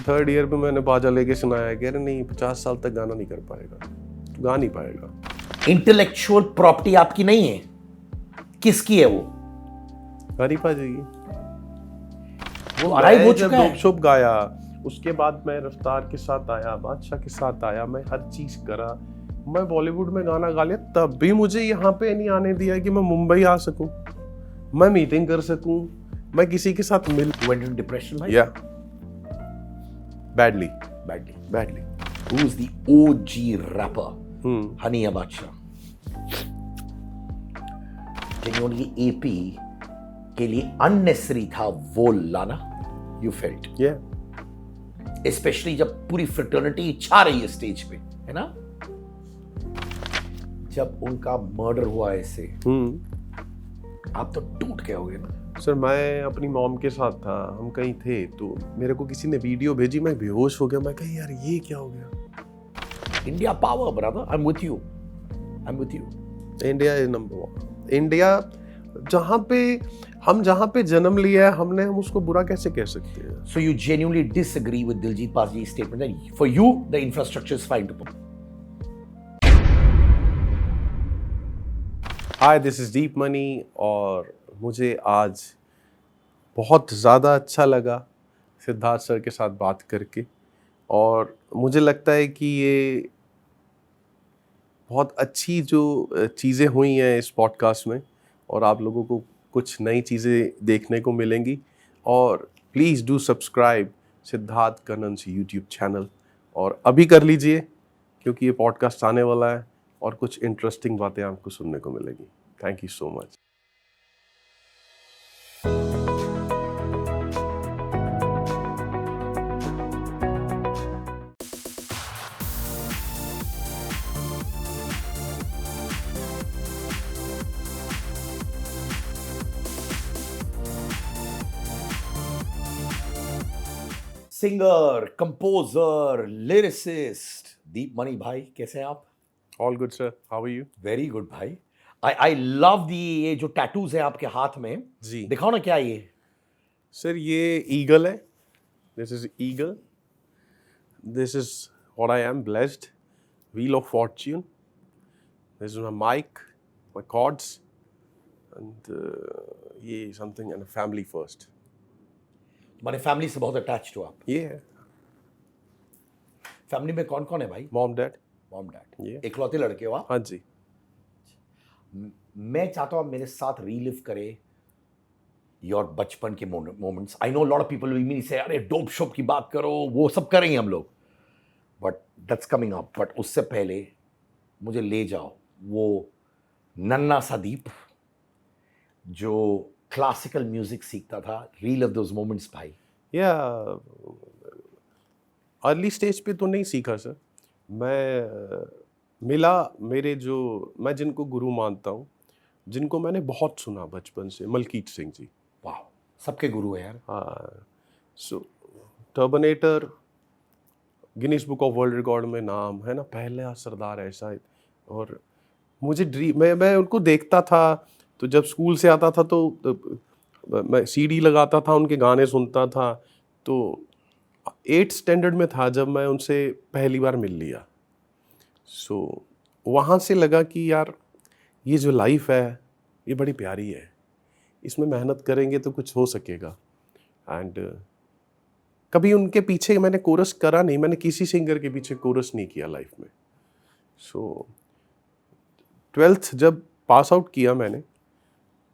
Third year में मैंने बाजा लेके सुनाया, कह रहे नहीं 50 साल तक गाना नहीं कर पाएगा, तो गा नहीं पाएगा। इंटेलेक्चुअल प्रॉपर्टी आपकी नहीं है, किसकी है वो? हरीफा जी की। वो अराइव हो जब चुका है। डोप शोप गाया, उसके बाद मैं रफ्तार के साथ आया, बादशाह के साथ आया, मैं हर चीज करा, मैं बॉलीवुड में गाना गा लिया, तब भी मुझे यहाँ पे नहीं आने दिया कि मैं मुंबई आ सकूं, मैं मीटिंग कर सकूं, मैं किसी के साथ मिल। Went into depression, भाई? या badly Badly. Badly. Who is the OG rapper? Honey या बादशाह? Genuinely AP के लिए unnecessary था वो लाना, you felt? या Especially जब पूरी fraternity छा रही है स्टेज पे, है ना? जब उनका मर्डर हुआ ऐसे, आप तो टूट गए होगे ना? सर मैं अपनी मॉम के साथ था, हम कहीं थे, तो मेरे को किसी ने वीडियो भेजी, मैं बेहोश हो गया, मैं कहा यार ये क्या हो गया। India power brother, I am with you, I am with you. India is number 1। India जहाँ पे जन्म लिया है हमने, हम उसको बुरा कैसे कह सकते हैं। So you genuinely disagree with Diljit Pazi's statement that for you the infrastructure is fine to put. Hi, this is deep money, और मुझे आज बहुत ज़्यादा अच्छा लगा सिद्धार्थ सर के साथ बात करके, और मुझे लगता है कि ये बहुत अच्छी जो चीज़ें हुई हैं इस पॉडकास्ट में, और आप लोगों को कुछ नई चीज़ें देखने को मिलेंगी। और please do subscribe Siddharth Kannan's YouTube channel, और अभी कर लीजिए क्योंकि ये पॉडकास्ट आने वाला है और कुछ इंटरेस्टिंग बातें आपको सुनने को मिलेगी। Thank you so much. Singer, composer, lyricist Deep Money भाई, कैसे हैं आप? All good sir, how are you? Very good भाई। आई लव दी, ये जो टैटूज है आपके हाथ में, जी दिखाओ ना क्या ये। सर, ये ईगल है, this is eagle, this is what I am, blessed, wheel of fortune, this is my mic, my cords, and ये समथिंग एंड फैमिली फर्स्ट। हमारे फैमिली से बहुत अटैच्ड हो आप। ये है फैमिली में कौन कौन है भाई? Mom dad. मॉम डैड, ये इकलौते लड़के हो आप? हाँ जी। मैं चाहता हूं आप मेरे साथ रीलिव करें योर बचपन के moments. I know lot of people will mean से अरे डोप शोप की बात करो, वो सब करेंगे हम लोग, but that's coming up. But उससे पहले मुझे ले जाओ वो नन्ना सा दीप जो क्लासिकल म्यूजिक सीखता था, रीलिव दोज मोमेंट्स भाई। या अर्ली स्टेज पे तो नहीं सीखा सर, मैं मिला मेरे जो, मैं जिनको गुरु मानता हूँ, जिनको मैंने बहुत सुना बचपन से, मलकीत सिंह जी। वाह, सबके गुरु है यार। हाँ, so Turbanator, Guinness book of world record में नाम है ना, पहला सरदार ऐसा। और मुझे ड्रीम, मैं उनको देखता था, तो जब स्कूल से आता था तो मैं सीडी लगाता था, उनके गाने सुनता था। तो 8th स्टैंडर्ड में था जब मैं उनसे पहली बार मिल लिया। सो वहाँ से लगा कि यार ये जो लाइफ है ये बड़ी प्यारी है, इसमें मेहनत करेंगे तो कुछ हो सकेगा। एंड कभी उनके पीछे मैंने कोरस करा नहीं, मैंने किसी सिंगर के पीछे कोरस नहीं किया लाइफ में। सो 12th जब पास आउट किया मैंने,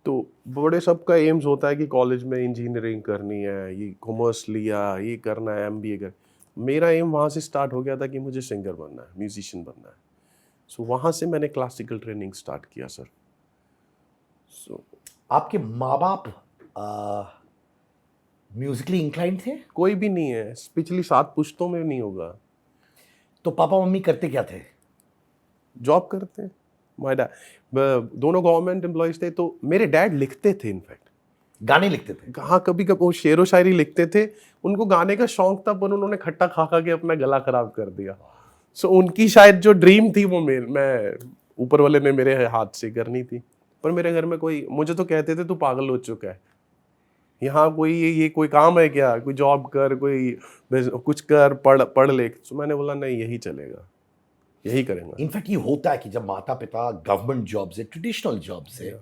तो बड़े सबका एम्स होता है कि कॉलेज में इंजीनियरिंग करनी है, ये कॉमर्स लिया, ये करना है, MBA कर। मेरा एम वहाँ से स्टार्ट हो गया था कि मुझे सिंगर बनना है, म्यूजिशियन बनना है। सो वहाँ से मैंने क्लासिकल ट्रेनिंग स्टार्ट किया सर। सो आपके माँ बाप म्यूजिकली इंक्लाइंड थे? कोई भी नहीं है, पिछली 7 पुश्तों में नहीं होगा। तो पापा मम्मी करते क्या थे? जॉब करते हैं, माय डैड दोनों गवर्नमेंट एम्प्लॉयज थे। तो मेरे डैड लिखते थे, इनफैक्ट गाने लिखते थे? हाँ, कभी कभी वो शेरो शायरी लिखते थे, उनको गाने का शौक था, पर उन्होंने खट्टा खा खा के अपना गला खराब कर दिया। सो उनकी शायद जो ड्रीम थी वो मैं ऊपर वाले ने मेरे हाथ से करनी थी, पर मेरे घर में कोई, मुझे तो कहते थे तू पागल हो चुका है। यहाँ कोई ये कोई काम है क्या, कोई जॉब कर, कोई कुछ कर, पढ़ ले। तो मैंने बोला नहीं, यही चलेगा, यही करेंगे। इनफैक्ट ये होता है कि जब माता पिता गवर्नमेंट जॉब से, ट्रेडिशनल जॉब से,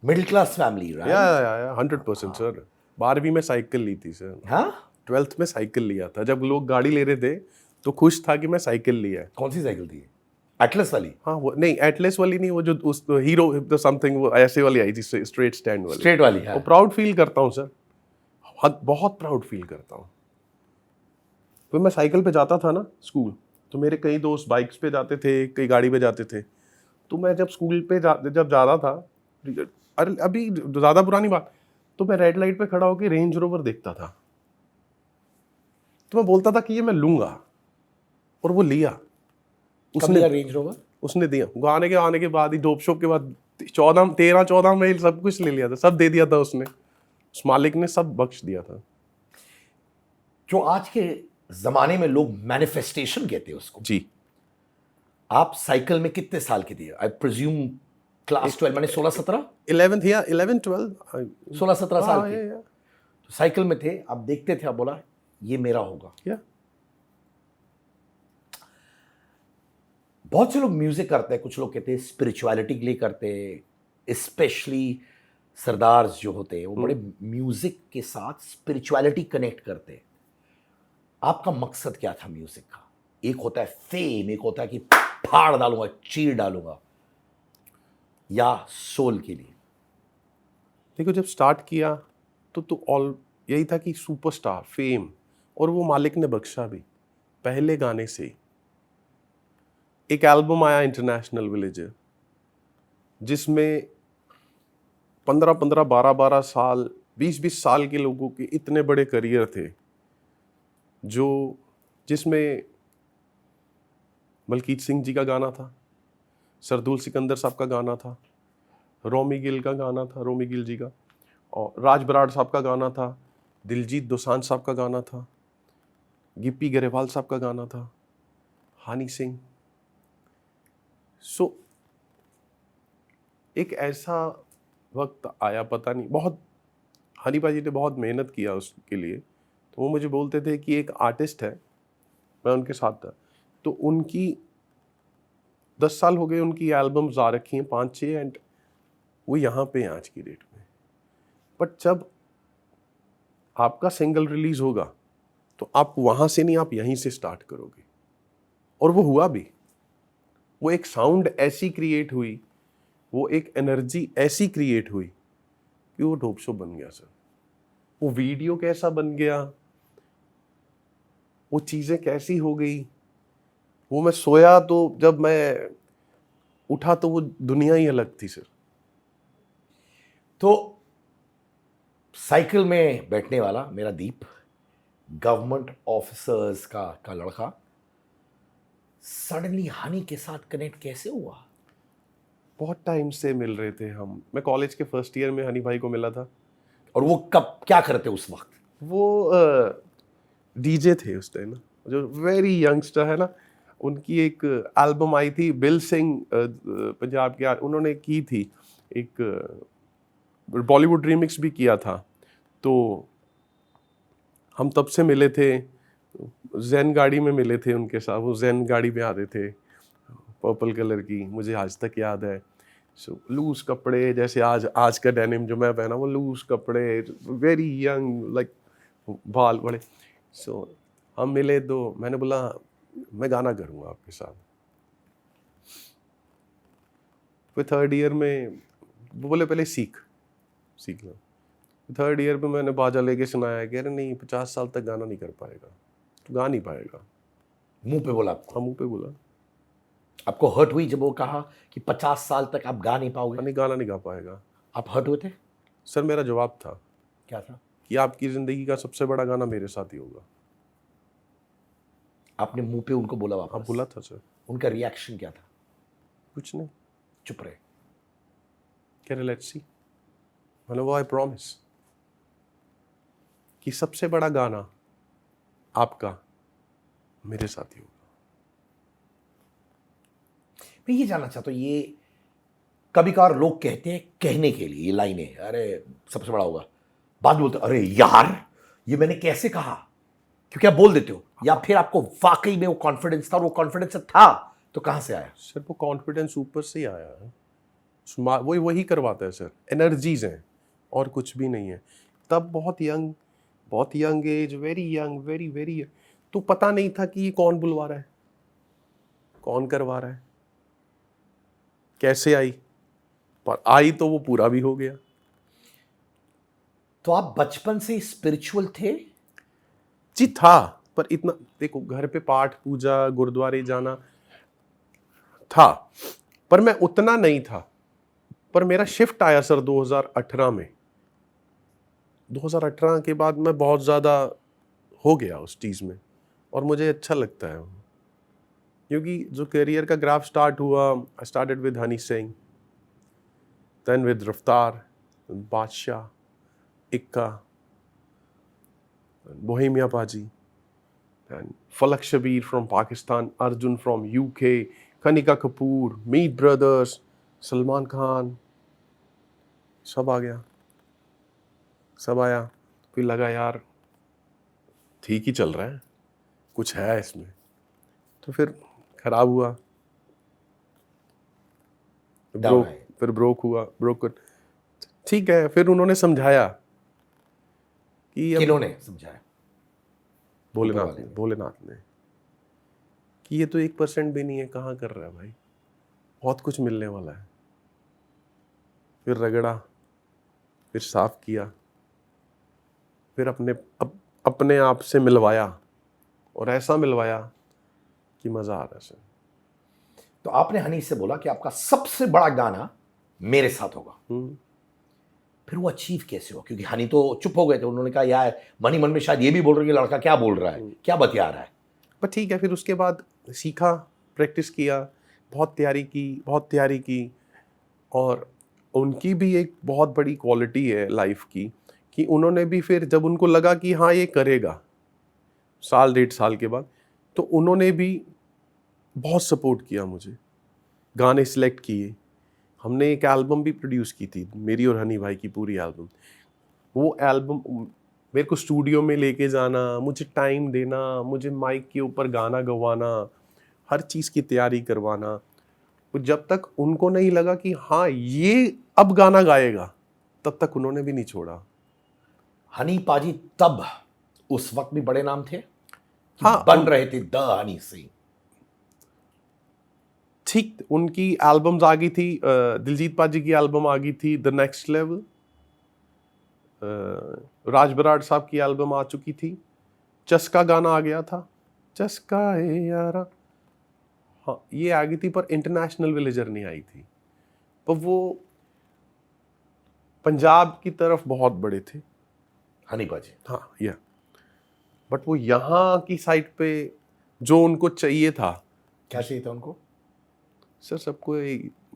मिडिल क्लास फैमिली, या राइट? 100% सर। 12वीं में साइकिल ली थी सर। हाँ, 12th में साइकिल लिया था। जब लोग गाड़ी ले रहे थे तो खुश था कि मैं साइकिल लिया है। कौन सी साइकिल थी? एटलस वाली? हाँ, वो नहीं, एटलस वाली नहीं, वो जो उस हीरो द समथिंग, वो ऐसे वाली आई थी, स्ट्रेट स्टैंड वाली। स्ट्रेट वाली, हाँ। वो प्राउड फील करता हूँ सर, बहुत प्राउड फील करता हूँ। तो मैं साइकिल पे जाता था ना स्कूल, तो मेरे कई दोस्त बाइक्स पे जाते थे, कई गाड़ी पे जाते थे। तो मैं जब स्कूल पे जब जा रहा था, अरे अभी ज़्यादा पुरानी बात, तो मैं रेड लाइट पे खड़ा होकर रेंज रोवर देखता था। तो मैं बोलता था कि ये मैं लूंगा, और वो लिया। कब लिया रेंज रोवर? उसने दिया। गाने के आने के बाद ही, डोप शोप के बाद 13-14 में सब कुछ ले लिया था, सब दे दिया था उसने। उस मालिक ने सब बख्श दिया था। जो आज के जमाने में लोग मैनिफेस्टेशन कहते हैं उसको, जी। आप साइकिल में कितने साल के थे? आई प्रिज्यूम क्लास 12, मैंने 16-17, 11th या 11-12, 16-17 साल हाँ, के। या तो साइकिल में थे, आप देखते थे, आप बोला ये मेरा होगा। या बहुत से लोग म्यूजिक करते हैं, कुछ लोग कहते हैं स्पिरिचुअलिटी के लिए करते हैं। स्पेशली सरदार्स जो होते हैं वो बड़े म्यूजिक के साथ स्पिरिचुअलिटी कनेक्ट करते हैं। आपका मकसद क्या था म्यूजिक का? एक होता है फेम, एक होता है कि फाड़ डालूंगा, चीर डालूंगा, या सोल के लिए? देखो, जब स्टार्ट किया तो ऑल यही था कि सुपरस्टार, फेम, और वो मालिक ने बख्शा भी पहले गाने से ही। एक एल्बम आया इंटरनेशनल विलेजर, जिसमें 15-15, 12-12 साल, 20-20 साल के लोगों के इतने बड़े करियर थे, जिसमें मलकीत सिंह जी का गाना था, सरदुल सिकंदर साहब का गाना था, रोमी गिल का गाना था, रोमी गिल जी का, और राज बराड़ साहब का गाना था, दिलजीत दोसांझ साहब का गाना था, गिप्पी गरेवाल साहब का गाना था, हनी सिंह। सो एक ऐसा वक्त आया, पता नहीं, बहुत हनी भाई ने बहुत मेहनत किया उसके लिए। तो वो मुझे बोलते थे कि एक आर्टिस्ट है, मैं उनके साथ था, तो उनकी 10 साल हो गए, उनकी एल्बम्स आ रखी हैं 5-6, एंड वो यहाँ पे हैं आज की डेट में। बट जब आपका सिंगल रिलीज होगा तो आप वहाँ से नहीं, आप यहीं से स्टार्ट करोगे। और वो हुआ भी। वो एक साउंड ऐसी क्रिएट हुई, वो एक एनर्जी ऐसी क्रिएट हुई कि वो डोप शो बन गया सर। वो वीडियो कैसा बन गया, वो चीज़ें कैसी हो गई, वो मैं सोया तो जब मैं उठा तो वो दुनिया ही अलग थी सर। तो साइकिल में बैठने वाला मेरा दीप, गवर्नमेंट ऑफिसर्स का लड़का, सडनली हनी के साथ कनेक्ट कैसे हुआ? बहुत टाइम से मिल रहे थे हम। मैं कॉलेज के फर्स्ट ईयर में हनी भाई को मिला था। और वो कब क्या करते उस वक्त? वो डीजे थे उस टाइम ना, जो वेरी यंगस्टर है ना। उनकी एक एल्बम आई थी, बिल सिंह पंजाब के, उन्होंने की थी एक, बॉलीवुड रीमिक्स भी किया था। तो हम तब से मिले थे, जैन गाड़ी में मिले थे उनके साथ। वो जैन गाड़ी में आते थे, पर्पल कलर की, मुझे आज तक याद है। सो लूज कपड़े, जैसे आज का डेनिम जो मैं पहना, वो लूज कपड़े, वेरी यंग, लाइक बाल बड़े। सो हम मिले तो मैंने बोला मैं गाना करूँगा आपके साथ। फिर थर्ड ईयर में वो बोले पहले सीख लो। थर्ड ईयर में मैंने बाजा लेके सुनाया, कह रहे नहीं 50 साल तक गाना नहीं कर पाएगा, तो गा नहीं पाएगा। मुंह पे बोला आपको? हम मुँह पे बोला, आपको हर्ट हुई जब वो कहा कि 50 साल तक आप गा नहीं पाओगे? नहीं गाना नहीं गा पाएगा। आप हर्ट हुए थे? सर मेरा जवाब था क्या था? कि आपकी ज़िंदगी का सबसे बड़ा गाना मेरे साथ ही होगा। आपने मुंह पे उनको बोला हाँ वापस? बोला था सर। उनका रिएक्शन क्या था? कुछ नहीं, चुप रहे। कह रहे लेट्स सी। मैंने वो आई प्रॉमिस कि सबसे बड़ा गाना आपका मेरे साथ ही होगा। मैं ये जानना चाहता हूँ, ये कभी कभार लोग कहते हैं कहने के लिए ये लाइनें, अरे सबसे बड़ा होगा, बाद में बोलते हो, अरे यार ये मैंने कैसे कहा, क्योंकि आप बोल देते हो, या फिर आपको वाकई में वो कॉन्फिडेंस था, और वो कॉन्फिडेंस था तो कहां से आया? सर वो कॉन्फिडेंस ऊपर से ही आया है, वही वही करवाता है सर, एनर्जीज हैं और कुछ भी नहीं है। तब बहुत young age, very young, very very, तो पता नहीं था कि ये कौन बुलवा रहा है, कौन करवा रहा है, कैसे आई, पर आई तो वो पूरा भी हो गया। तो आप बचपन से स्पिरिचुअल थे? जी था, पर इतना देखो, घर पे पाठ पूजा गुरुद्वारे जाना था, पर मैं उतना नहीं था। पर मेरा शिफ्ट आया सर 2018 में। 2018 के बाद मैं बहुत ज़्यादा हो गया उस चीज़ में, और मुझे अच्छा लगता है, क्योंकि जो करियर का ग्राफ स्टार्ट हुआ, I started with Honey Singh, then with Raftaar, Badshah, इक्का, बोहेमिया पाजी, and Falak Shabir from Pakistan, Arjun from UK, Kanika Kapoor, Meet Brothers, Salman Khan, सब आ गया, सब आया। फिर लगा यार ठीक ही चल रहा है, कुछ है इसमें, तो फिर खराब हुआ, Down आए। फिर ब्रोक हुआ, ब्रोकन। ठीक है, फिर उन्होंने समझाया कि अब किन्होंने समझाया? भोलेनाथ ने कि ये तो 1% भी नहीं है, कहाँ कर रहा है भाई, बहुत कुछ मिलने वाला है। फिर रगड़ा, फिर साफ किया, फिर अपने आप से मिलवाया, और ऐसा मिलवाया कि मज़ा आ रहा है सर। तो आपने हनी से बोला कि आपका सबसे बड़ा गाना मेरे साथ होगा, फिर वो अचीव कैसे हुआ? क्योंकि हनी तो चुप हो गए थे, उन्होंने कहा यार मन ही मन में शायद ये भी बोल रहे हैं कि लड़का क्या बोल रहा है, क्या बतिया रहा है। पर ठीक है, फिर उसके बाद सीखा, प्रैक्टिस किया, बहुत तैयारी की, और उनकी भी एक बहुत बड़ी क्वालिटी है लाइफ की कि उन्होंने भी फिर जब उनको लगा कि हाँ ये करेगा, 1.5 साल के बाद, तो उन्होंने भी बहुत सपोर्ट किया मुझे, गाने सिलेक्ट किए। हमने एक एल्बम भी प्रोड्यूस की थी, मेरी और हनी भाई की पूरी एल्बम। वो एल्बम मेरे को स्टूडियो में लेके जाना, मुझे टाइम देना, मुझे माइक के ऊपर गाना गवाना, हर चीज़ की तैयारी करवाना। तो जब तक उनको नहीं लगा कि हाँ ये अब गाना गाएगा, तब तक उन्होंने भी नहीं छोड़ा। हनी पाजी तब उस वक्त भी बड़े नाम थे कि हाँ, बन रहे थे द हनी सिंह? ठीक, उनकी एल्बम्स आ गई थी, दिलजीत पाजी की एल्बम आ गई थी, द नेक्स्ट लेवल, राज बराड़ साहब की एल्बम आ चुकी थी, चस्का गाना आ गया था, चस्का ए यारा, हाँ ये आ गई थी, पर इंटरनेशनल विलेजर नहीं आई थी। पर वो पंजाब की तरफ बहुत बड़े थे हनी पाजी। हाँ या, बट वो यहाँ की साइड पे जो उनको चाहिए था। क्या चाहिए था उनको? सर सबको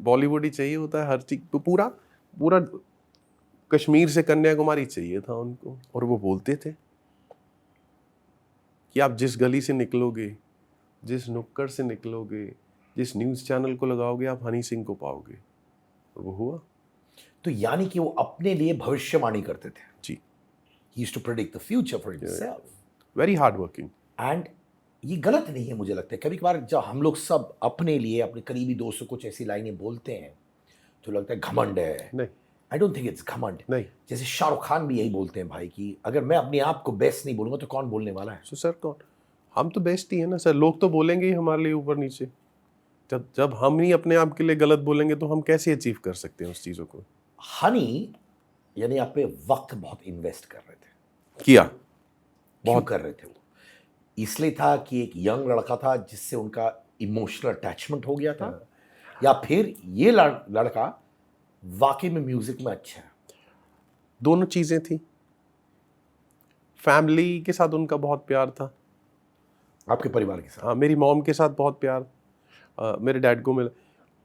बॉलीवुड ही चाहिए होता है, हर चीज पूरा पूरा कश्मीर से कन्याकुमारी चाहिए था उनको। और वो बोलते थे कि आप जिस गली से निकलोगे, जिस नुक्कड़ से निकलोगे, जिस न्यूज़ चैनल को लगाओगे, आप हनी सिंह को पाओगे। और वो हुआ। तो यानी कि वो अपने लिए भविष्यवाणी करते थे। जी, He used to predict the future for himself. Very hard working. And ये गलत नहीं है, मुझे लगता है कभी कभार जब हम लोग सब अपने लिए अपने करीबी दोस्तों कुछ ऐसी लाइनें बोलते हैं तो लगता है घमंड है। नहीं, आई डोंट थिंक इट्स घमंड। नहीं। जैसे शाहरुख खान भी यही बोलते हैं भाई कि अगर मैं अपने आप को बेस्ट नहीं बोलूंगा तो कौन बोलने वाला है? सो सर कौन, हम तो बेस्ट ही है ना सर, लोग तो बोलेंगे ही हमारे लिए ऊपर नीचे। जब हम ही अपने आप के लिए गलत बोलेंगे तो हम कैसे अचीव कर सकते हैं उस चीज़ों को। हनी यानी आप पे वक्त बहुत इन्वेस्ट कर रहे थे। किया बहुत कर रहे थे वो, इसलिए था कि एक यंग लड़का था जिससे उनका इमोशनल अटैचमेंट हो गया था, या फिर ये लड़का वाकई में म्यूजिक में अच्छा है? दोनों चीज़ें थी। फैमिली के साथ उनका बहुत प्यार था। आपके परिवार के साथ? हाँ, मेरी मॉम के साथ बहुत प्यार मेरे डैड को मिला।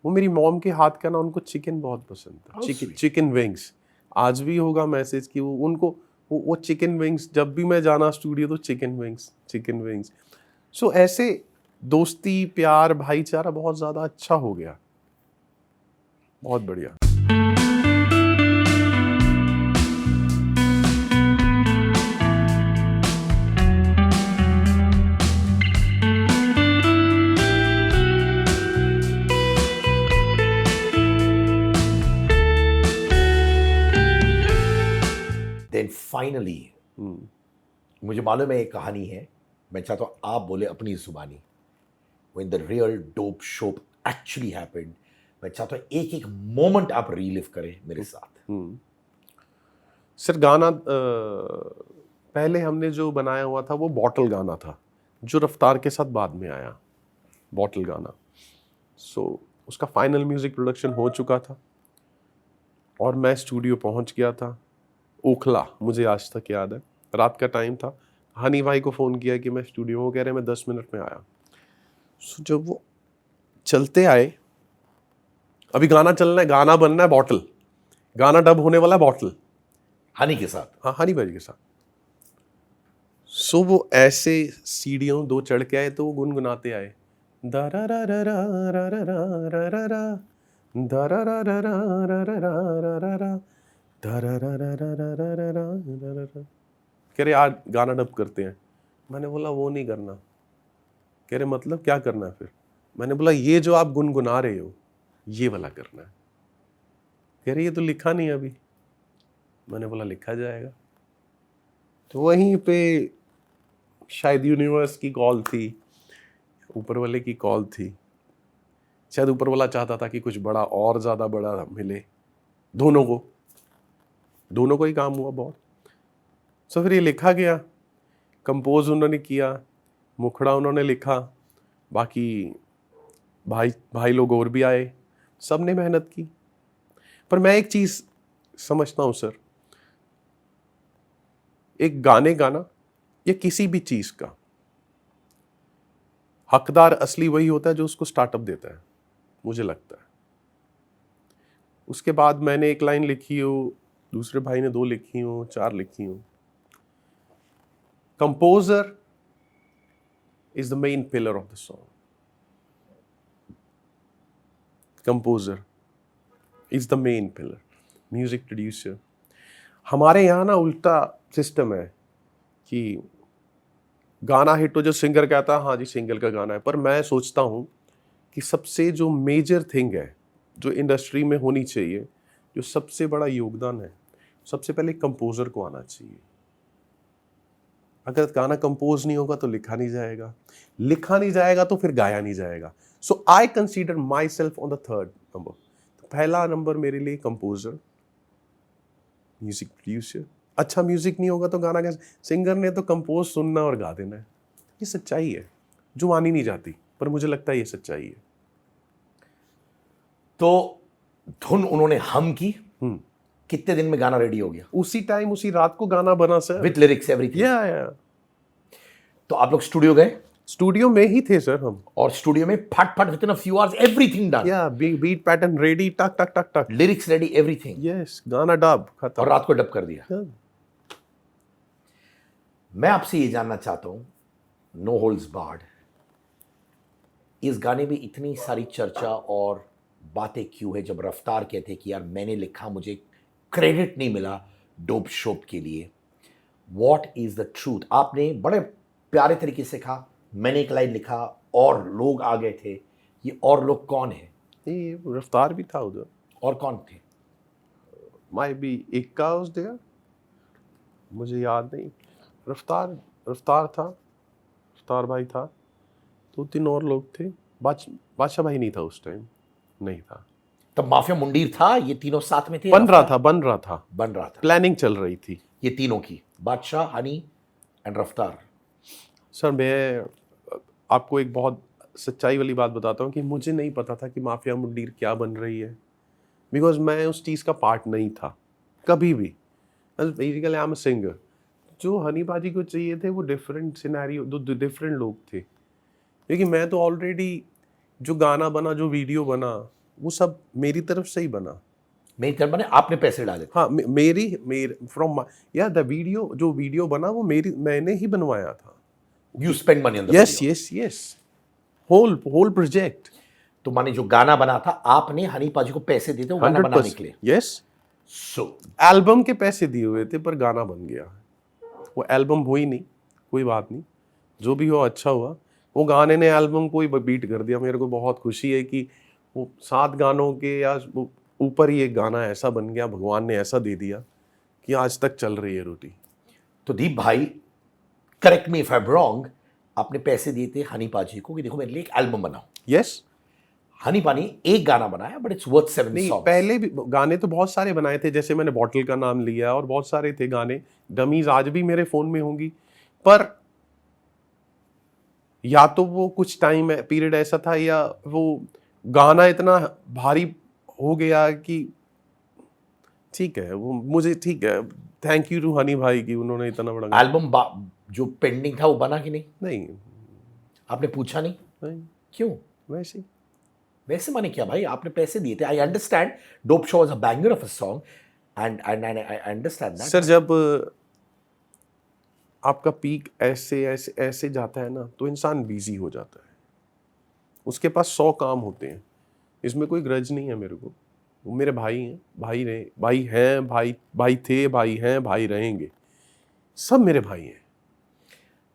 वो मेरी मॉम के हाथ का ना, उनको चिकन बहुत पसंद था। चिकन विंग्स आज भी होगा मैसेज कि वो उनको वो चिकन विंग्स, जब भी मैं जाना स्टूडियो तो चिकन विंग्स। सो ऐसे दोस्ती, प्यार, भाईचारा बहुत ज़्यादा अच्छा हो गया, बहुत बढ़िया। फाइनली मुझे मालूम है एक कहानी है, मैं चाहता हूँ आप बोले अपनी जुबानी, when the real dope show actually happened, मैं चाहता हूँ एक एक मोमेंट आप रीलिव करें मेरे साथ। सर गाना पहले हमने जो बनाया हुआ था वो बॉटल गाना था, जो रफ्तार के साथ बाद में आया, बॉटल गाना। सो उसका फाइनल म्यूजिक प्रोडक्शन हो चुका था और मैं स्टूडियो पहुंच गया था, ओखला, मुझे आज तक याद है, रात का टाइम था। हनी भाई को फ़ोन किया कि मैं स्टूडियो में, कह रहे मैं 10 मिनट में आया। सो जब वो चलते आए, अभी गाना चलना है, गाना बनना है बॉटल, गाना डब होने वाला है बॉटल, हनी के साथ। हाँ हनी भाई के साथ। सो वो ऐसे सीढ़ियों 2 चढ़ के आए तो वो गुनगुनाते आए, कह रहे आज गाना डब करते हैं। मैंने बोला वो नहीं करना। कह रहे मतलब क्या करना है फिर? मैंने बोला ये जो आप गुनगुना रहे हो ये वाला करना है। कह रहे ये तो लिखा नहीं अभी। मैंने बोला लिखा जाएगा। तो वहीं पे शायद यूनिवर्स की कॉल थी, ऊपर वाले की कॉल थी, शायद ऊपर वाला चाहता था कि कुछ बड़ा और ज़्यादा बड़ा मिले दोनों को ही काम हुआ बहुत। सो फिर ये लिखा गया, कंपोज उन्होंने किया, मुखड़ा उन्होंने लिखा, बाकी भाई लोग और भी आए, सब ने मेहनत की। पर मैं एक चीज़ समझता हूँ सर, एक गाने गाना या किसी भी चीज़ का हकदार असली वही होता है जो उसको स्टार्टअप देता है, मुझे लगता है। उसके बाद मैंने एक लाइन लिखी हो, दूसरे भाई ने 2 लिखी हो, 4 लिखी हो। Composer is the main pillar of the song. Composer is the main pillar. Music producer. हमारे यहाँ ना उल्टा सिस्टम है कि गाना हिट हो जो सिंगर कहता है हाँ जी सिंगर का गाना है, पर मैं सोचता हूँ कि सबसे जो मेजर थिंग है जो इंडस्ट्री में होनी चाहिए, जो सबसे बड़ा योगदान है, सबसे पहले कंपोजर को आना चाहिए। अगर गाना कंपोज नहीं होगा तो लिखा नहीं जाएगा, लिखा नहीं जाएगा तो फिर गाया नहीं जाएगा। So I consider my self on the 3rd number. तो पहला नंबर मेरे लिए कंपोजर, म्यूजिक प्रोड्यूसर। अच्छा म्यूजिक नहीं होगा तो गाना कैसे? सिंगर ने तो कंपोज सुनना और गा देना है, ये सच्चाई है जो मानी नहीं जाती, पर मुझे लगता है ये सच्चाई है। तो धुन उन्होंने हम की, कितने दिन में गाना रेडी हो गया? उसी टाइम उसी रात को गाना बना सर, विद लिरिक्स एवरीथिंग। या तो आप लोग स्टूडियो गए? स्टूडियो में ही थे सर हम, और स्टूडियो में फट फट with in a few hours everything done. या बीट पैटर्न रेडी, टक टक टक टक, लिरिक्स रेडी, एवरीथिंग। यस, गाना डब खत्म और रात को डब कर दिया। Yeah. मैं आपसे ये जानना चाहता हूं, नो होल्ड्स बार्ड, इस गाने में इतनी सारी चर्चा और बातें क्यों है? जब रफ्तार कहते कि यार मैंने लिखा, मुझे क्रेडिट नहीं मिला डोप शोप के लिए, व्हाट इज द ट्रूथ? आपने बड़े प्यारे तरीके से कहा मैंने एक लाइन लिखा और लोग आ गए थे, ये और लोग कौन है? ये रफ्तार भी था उधर, और कौन थे? माई बी इक्का वाज देयर, मुझे याद नहीं। रफ्तार था, रफ्तार भाई था, 2-3 और लोग थे। बादशाह भाई नहीं था उस टाइम, नहीं था। तब माफिया मुंडीर था, ये तीनों साथ में थे? बन रहा था, प्लानिंग चल रही थी ये तीनों की, बादशाह, हनी एंड रफ्तार। सर मैं आपको एक बहुत सच्चाई वाली बात बताता हूँ कि मुझे नहीं पता था कि माफिया मुंडीर क्या बन रही है, बिकॉज मैं उस चीज़ का पार्ट नहीं था कभी भी। Basically I am a singer. जो हनी बाजी को चाहिए थे वो डिफरेंट सिनेरियो, दो डिफरेंट लोग थे, क्योंकि मैं तो ऑलरेडी जो गाना बना, जो वीडियो बना, वो सब मेरी तरफ से ही बना। मेरी तरफ बने, आपने पैसे डाले? हाँ, मेरी फ्रॉम या द वीडियो, जो वीडियो बना वो मैंने ही बनवाया था। You spend money on the video? Yes, whole project. तो माने जो गाना बना था आपने हनी पाजी को पैसे दिए थे वो गाना बनाने के लिए? यस। सो एल्बम के पैसे दिए हुए थे पर गाना बन गया। वो एल्बम हुई नहीं, कोई बात नहीं, जो भी हो अच्छा हुआ। वो गाने ने एल्बम को ही बीट कर दिया। मेरे को बहुत खुशी है कि वो 7 गानों के या ऊपर ही एक गाना ऐसा बन गया, भगवान ने ऐसा दे दिया कि आज तक चल रही है रोटी। तो दीप भाई, correct me if I am wrong, आपने पैसे दिए थे हनी पाजी को कि देखो मेरे लिए एक एल्बम बनाओ। यस। हनी पानी एक गाना बनाया बट इट्स वर्थ 7 नहीं, सॉन्ग्स। पहले भी गाने तो बहुत सारे बनाए थे, जैसे मैंने बॉटल का नाम लिया और बहुत सारे थे गाने। डमीज आज भी मेरे फोन में होंगी, पर या तो वो कुछ टाइम पीरियड ऐसा था, या वो गाना इतना भारी हो गया कि ठीक है, वो मुझे ठीक है, थैंक यू टू हनी भाई की उन्होंने इतना बड़ा गाना। एल्बम जो पेंडिंग था वो बना कि नहीं? नहीं आपने पूछा नहीं? नहीं, क्यों? वैसे ही। वैसे माने क्या भाई, आपने पैसे दिए थे। I understand dope show was a banger of a song and I understand that. Sir, जब आपका पीक ऐसे ऐसे ऐसे जाता है ना, तो इंसान बिजी हो जाता है, उसके पास 100 काम होते हैं। इसमें कोई ग्रज नहीं है मेरे को, वो मेरे भाई हैं, भाई रहे, भाई हैं, भाई थे, भाई हैं, भाई रहेंगे, सब मेरे भाई हैं।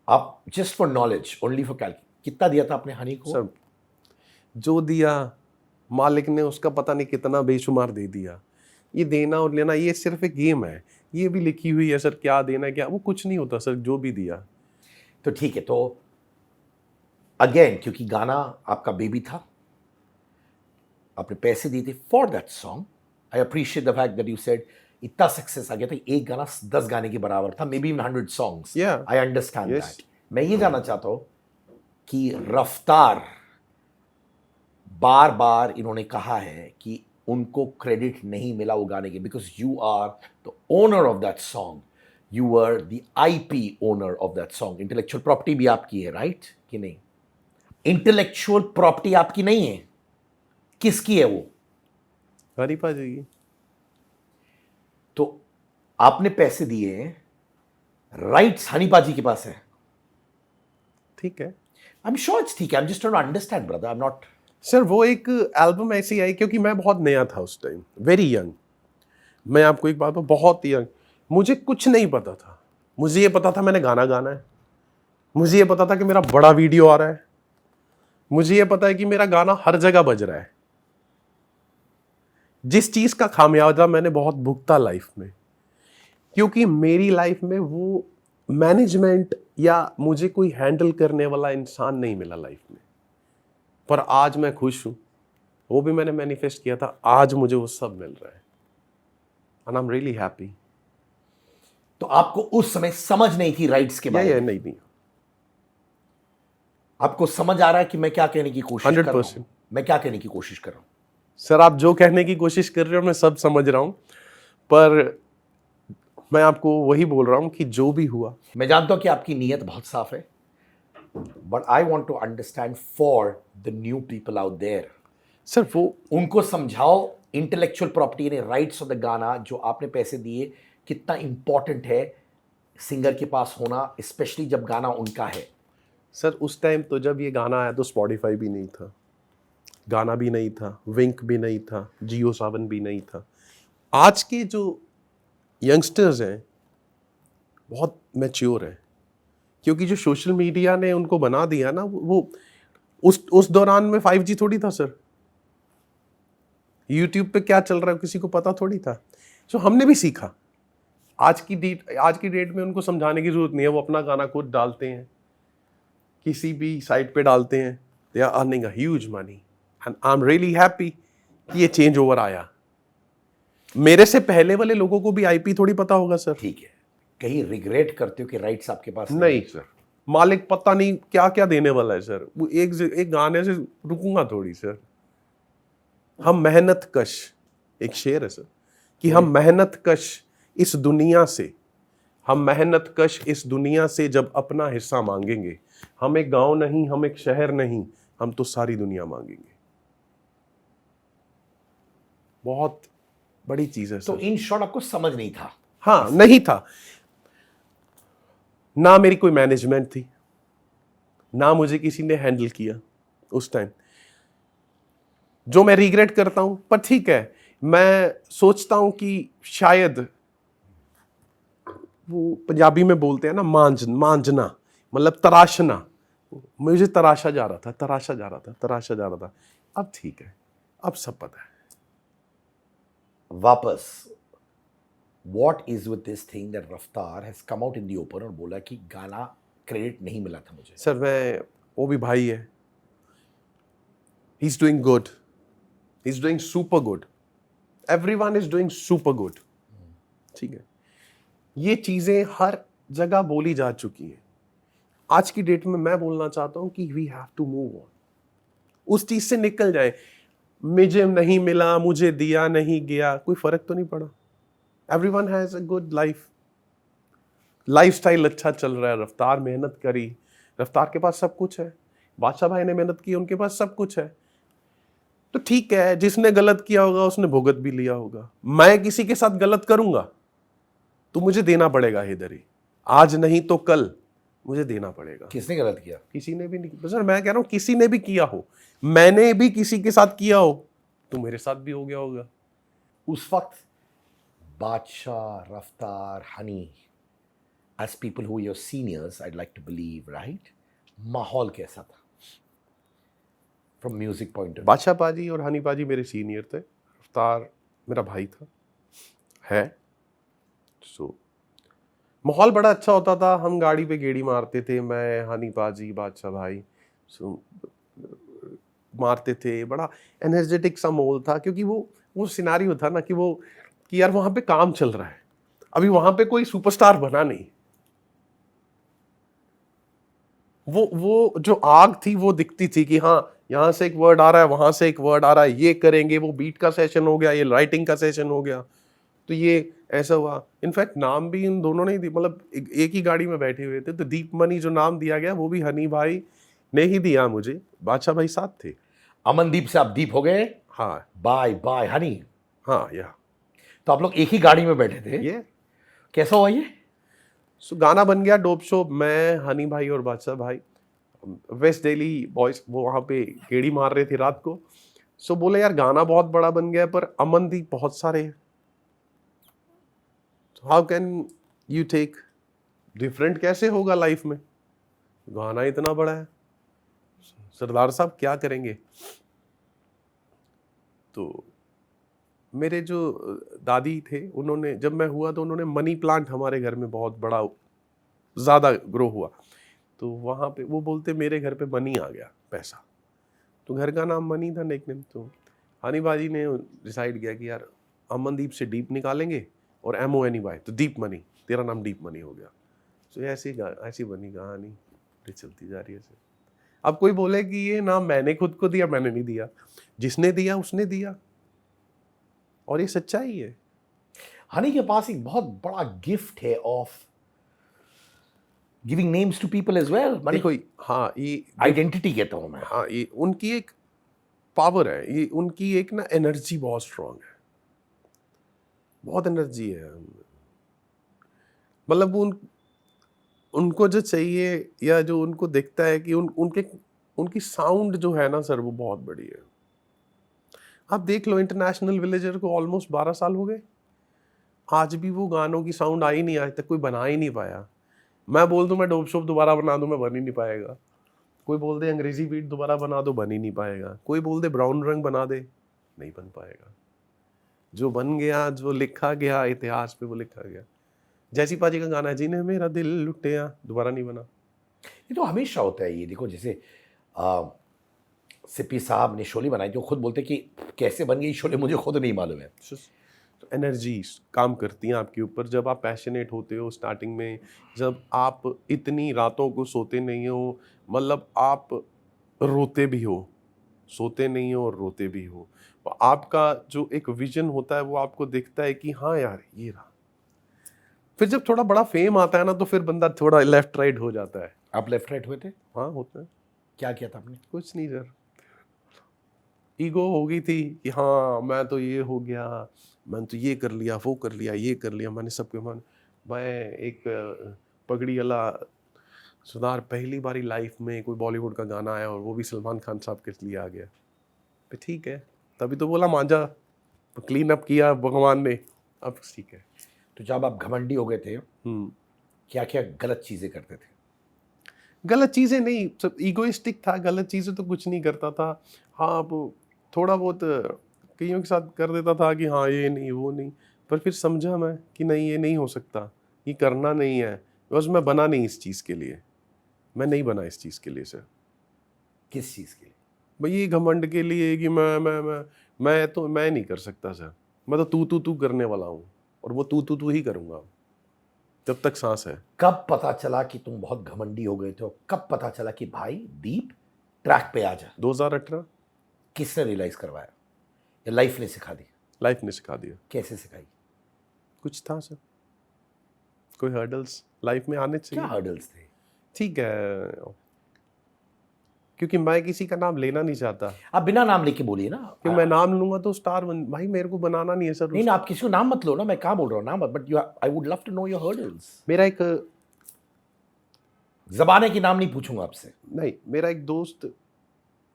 आप just for knowledge, only for calculate, कितना दिया था आपने हनी को? सब जो दिया मालिक ने उसका पता नहीं कितना बेशुमार दे दिया। ये देना और लेना ये सिर्फ एक गेम है, ये भी लिखी हुई है सर, क्या देना क्या, वो कुछ नहीं होता सर, जो भी दिया। तो ठीक है, तो अगेन क्योंकि गाना आपका बेबी था, आपने पैसे दिए थे for that song. I appreciate the fact that you said इतना सक्सेस आ गया था, एक गाना 10 गाने के बराबर था, may be in 100 songs. Yeah. I understand Yes. That. मैं ये जानना चाहता हूं कि रफ्तार, बार बार इन्होंने कहा है कि उनको क्रेडिट नहीं मिला वो गाने के, because you are the owner of that song, you are the IP owner of that song. Intellectual property भी आपकी है, राइट कि नहीं? इंटेलेक्चुअल प्रॉपर्टी आपकी नहीं है, किसकी है वो? हनीपा जी की। तो आपने पैसे दिए हैं, राइट्स हनीपा जी के पास है। ठीक है आई एम श्योर इट्स ठीक है। I am just trying to understand brother, I am not. Sir, वो एक एल्बम ऐसी आई क्योंकि मैं बहुत नया था उस टाइम, वेरी यंग। मैं आपको एक बात बताऊं, बहुत यंग, मुझे कुछ नहीं पता था। मुझे ये पता था मैंने गाना गाना है, मुझे ये पता था कि मेरा बड़ा वीडियो आ रहा है, मुझे ये पता है कि मेरा गाना हर जगह बज रहा है। जिस चीज का खामियाजा मैंने बहुत भुगता लाइफ में, क्योंकि मेरी लाइफ में वो मैनेजमेंट या मुझे कोई हैंडल करने वाला इंसान नहीं मिला लाइफ में। पर आज मैं खुश हूं, वो भी मैंने मैनिफेस्ट किया था, आज मुझे वो सब मिल रहा है, and I am really happy. तो आपको उस समय समझ नहीं थी राइट्स के बारे में? नहीं, आपको समझ आ रहा है कि मैं क्या कहने की कोशिश कर रहा हूं? 100%। मैं क्या कहने की कोशिश कर रहा हूं? सर, आप जो कहने की कोशिश कर रहे हो मैं सब समझ रहा हूं, पर मैं आपको वही बोल रहा हूं कि जो भी हुआ। मैं जानता हूं कि आपकी नीयत बहुत साफ है, but I want to understand for the new people out there. Sir, वो उनको समझाओ इंटेलेक्चुअल प्रॉपर्टी ने राइट्स ऑफ द गाना जो आपने पैसे दिए कितना इंपॉर्टेंट है सिंगर के पास होना, स्पेशली जब गाना उनका है। सर, उस टाइम तो जब ये गाना आया तो स्पॉटिफाई भी नहीं था, गाना भी नहीं था, विंक भी नहीं था, जियो सावन भी नहीं था। आज के जो यंगस्टर्स हैं बहुत मैच्योर हैं, क्योंकि जो सोशल मीडिया ने उनको बना दिया ना, वो उस दौरान में 5G थोड़ी था सर। यूट्यूब पे क्या चल रहा है किसी को पता थोड़ी था। सो हमने भी सीखा। आज की डेट में उनको समझाने की जरूरत नहीं है, वो अपना गाना खुद डालते हैं, किसी भी साइट पे डालते हैं, they are earning a huge money, and I am really happy कि ये चेंज ओवर आया। मेरे से पहले वाले लोगों को भी आईपी थोड़ी पता होगा सर। ठीक है, कहीं रिग्रेट करते हो कि राइट्स आपके पास नहीं सर, मालिक पता नहीं क्या क्या देने वाला है सर। वो एक गाने से रुकूंगा थोड़ी सर। हम मेहनत कश, एक शेर है सर, कि हम मेहनत कश इस दुनिया से, हम मेहनत कश इस दुनिया से जब अपना हिस्सा मांगेंगे, हम एक गांव नहीं, हम एक शहर नहीं, हम तो सारी दुनिया मांगेंगे। बहुत बड़ी चीज है तो सर। इन शॉर्ट आपको समझ नहीं था? हाँ, नहीं था ना, मेरी कोई मैनेजमेंट थी ना, मुझे किसी ने हैंडल किया उस टाइम, जो मैं रिग्रेट करता हूं। पर ठीक है, मैं सोचता हूं कि शायद वो पंजाबी में बोलते हैं ना, मांझना, मतलब तराशना। मुझे तराशा जा रहा था। अब ठीक है, अब सब पता है। वापस What is with this thing that Raftaar has come out in the open और बोला कि गाना क्रेडिट नहीं मिला था मुझे? सर वो भी भाई है, he is doing good, he is doing super good, everyone is doing super good, ठीक है। ये चीजें हर जगह बोली जा चुकी हैं। आज की डेट में मैं बोलना चाहता हूं कि we have to move on, उस चीज से निकल जाए। मुझे नहीं मिला, मुझे दिया नहीं गया, कोई फर्क तो नहीं पड़ा। Everyone has a good life, lifestyle अच्छा चल रहा है। रफ्तार मेहनत करी, रफ्तार के पास सब कुछ है, बादशाह भाई ने मेहनत की, उनके पास सब कुछ है। तो ठीक है, जिसने गलत किया होगा उसने भुगत भी लिया होगा। मैं किसी के साथ गलत करूंगा तो मुझे देना पड़ेगा इधर ही, आज नहीं तो कल मुझे देना पड़ेगा। किसने गलत किया? किसी ने भी नहीं, सर मैं कह रहा हूं किसी ने भी किया हो, मैंने भी किसी के साथ किया हो तो मेरे साथ भी हो गया होगा। उस वक्त बादशाह, रफ्तार, Honey, as people who are your seniors, I'd like to believe, right? माहौल कैसा था? From music point of view. बादशाह पाजी और हनी पाजी मेरे सीनियर थे, रफ्तार मेरा भाई था, है। सो माहौल बड़ा अच्छा होता था, हम गाड़ी पे गेड़ी मारते थे, मैं, हनी पाजी, बादशाह भाई, सो मारते थे। बड़ा एनर्जेटिक सा माहौल था, क्योंकि वो सिनारियो था ना कि यार वहां पे काम चल रहा है, अभी वहां पे कोई सुपरस्टार बना नहीं। वो जो आग थी वो दिखती थी कि हाँ यहाँ से एक वर्ड आ रहा है, वहां से एक वर्ड आ रहा है, ये करेंगे, वो बीट का सेशन हो गया, ये राइटिंग का सेशन हो गया, तो ये ऐसा हुआ। इनफैक्ट नाम भी इन दोनों ने ही, मतलब एक ही गाड़ी में बैठे हुए थे, तो दीप मनी जो नाम दिया गया वो भी हनी भाई ने ही दिया मुझे, बादशाह भाई साथ थे। अमनदीप से आप दीप हो गए, हाँ बाय बाय हनी। हाँ, या तो आप लोग एक ही गाड़ी में बैठे थे? ये कैसा हुआ ये? सो गाना बन गया डोप शो, मैं, हनी भाई और बादशाह भाई, वेस्ट दिल्ली बॉयज वो वहाँ पे गेड़ी मार रहे थे रात को। सो बोले यार गाना बहुत बड़ा बन गया पर अमनदीप बहुत सारे हैं, how can you take different, कैसे होगा लाइफ में, गाना इतना बड़ा है, सरदार साहब क्या करेंगे। तो मेरे जो दादी थे, उन्होंने, जब मैं हुआ तो उन्होंने मनी प्लांट हमारे घर में बहुत बड़ा ज़्यादा ग्रो हुआ, तो वहाँ पे वो बोलते मेरे घर पे मनी आ गया, पैसा, तो घर का नाम मनी था निकनेम। तो हनी बाजी ने डिसाइड किया कि यार अमनदीप से डीप निकालेंगे और MONEY, तो दीप मनी, तेरा नाम डीप मनी हो गया। तो ऐसी बनी कहानी, चलती जा रही है। अब कोई बोले कि ये नाम मैंने खुद को दिया, मैंने नहीं दिया, जिसने दिया उसने दिया, और ये सच्चाई है। हनी के पास एक बहुत बड़ा गिफ्ट है of giving names to people as well. देखो, हाँ, ये आइडेंटिटी कहता हूं मैं। हाँ, ये उनकी एक पावर है, ये उनकी एक ना एनर्जी बहुत स्ट्रांग है, बहुत एनर्जी है। मतलब उनको जो चाहिए या जो उनको दिखता है कि उनकी साउंड जो है ना सर, वो बहुत बड़ी है। आप देख लो, इंटरनेशनल विलेजर को ऑलमोस्ट 12 साल हो गए, आज भी वो गानों की साउंड आई नहीं, आज तक कोई बना ही नहीं पाया। मैं बोल दूं मैं डोप शोप दोबारा बना दूं, मैं बन ही नहीं पाएगा। कोई बोल दे अंग्रेजी बीट दोबारा बना दो, बन ही नहीं पाएगा। कोई बोल दे ब्राउन रंग बना दे, नहीं बन पाएगा। जो बन गया, जो लिखा गया इतिहास पे, वो लिखा गया। जैसी पाजी का गाना है, जिन्हें मेरा दिल लुटिया, दोबारा नहीं बना। ये तो हमेशा होता है। ये देखो, जैसे सिप्पी साहब ने शोले बनाई थी, वो खुद बोलते कि कैसे बन गई शोले मुझे खुद नहीं मालूम है। तो एनर्जी काम करती हैं आपके ऊपर, जब आप पैशनेट होते हो स्टार्टिंग में, जब आप इतनी रातों को सोते नहीं हो, मतलब आप रोते भी हो, सोते नहीं हो और रोते भी हो, आपका जो एक विजन होता है वो आपको दिखता है कि हाँ यार ये रहा। फिर जब थोड़ा बड़ा फेम आता है ना, तो फिर बंदा थोड़ा लेफ्ट राइट हो जाता है। आप लेफ्ट राइट हुए थे? हाँ, होता है। क्या किया था आपने? कुछ नहीं सर, ईगो हो गई थी कि हाँ मैं तो ये हो गया, मैंने तो ये कर लिया, वो कर लिया, ये कर लिया, मैंने सबके मन। मैं एक पगड़ी वाला सुधार, पहली बारी लाइफ में कोई बॉलीवुड का गाना आया और वो भी सलमान खान साहब के लिए आ गया। तो ठीक है, तभी तो बोला मांझा, क्लीन अप किया भगवान ने, अब ठीक है। तो जब आप घमंडी हो गए थे, क्या क्या गलत चीजें करते थे? गलत चीज़ें नहीं, सब ईगोइस्टिक था, गलत चीज़ें तो कुछ नहीं करता था। हाँ, अब थोड़ा बहुत कईयों के साथ कर देता था कि हाँ ये नहीं वो नहीं, पर फिर समझा मैं कि नहीं, ये नहीं हो सकता, ये करना नहीं है, बस मैं बना नहीं इस चीज़ के लिए, मैं नहीं बना इस चीज़ के लिए सर। किस चीज़ के लिए? भाई ये घमंड के लिए कि मैं तो मैं नहीं कर सकता सर, मैं तो तू करने वाला हूँ और वो तू ही करूँगा जब तक सांस है। कब पता चला कि तुम बहुत घमंडी हो गए थे और कब पता चला कि भाई दीप ट्रैक पे आ जा? 2018 किसने रियलाइज करवाया या लाइफ ने सिखा दी? लाइफ ने सिखा दिया। कैसे सिखाई? कुछ था सर, कोई हर्डल्स लाइफ में आने क्या चाहिए। हर्डल्स थे? ठीक है, क्योंकि मैं किसी का नाम लेना नहीं चाहता, आप बिना नाम लेके बोलिए ना। क्योंकि मैं नाम लूंगा तो स्टार बन, भाई मेरे को बनाना नहीं है सर। नहीं ना, आप किसी को नाम मत लो ना, मैं कहाँ बोल रहा हूँ नाम मत, but you I would love to know your hurdles. मेरा एक जबाने की नाम नहीं पूछूंगा आपसे। नहीं, मेरा एक दोस्त,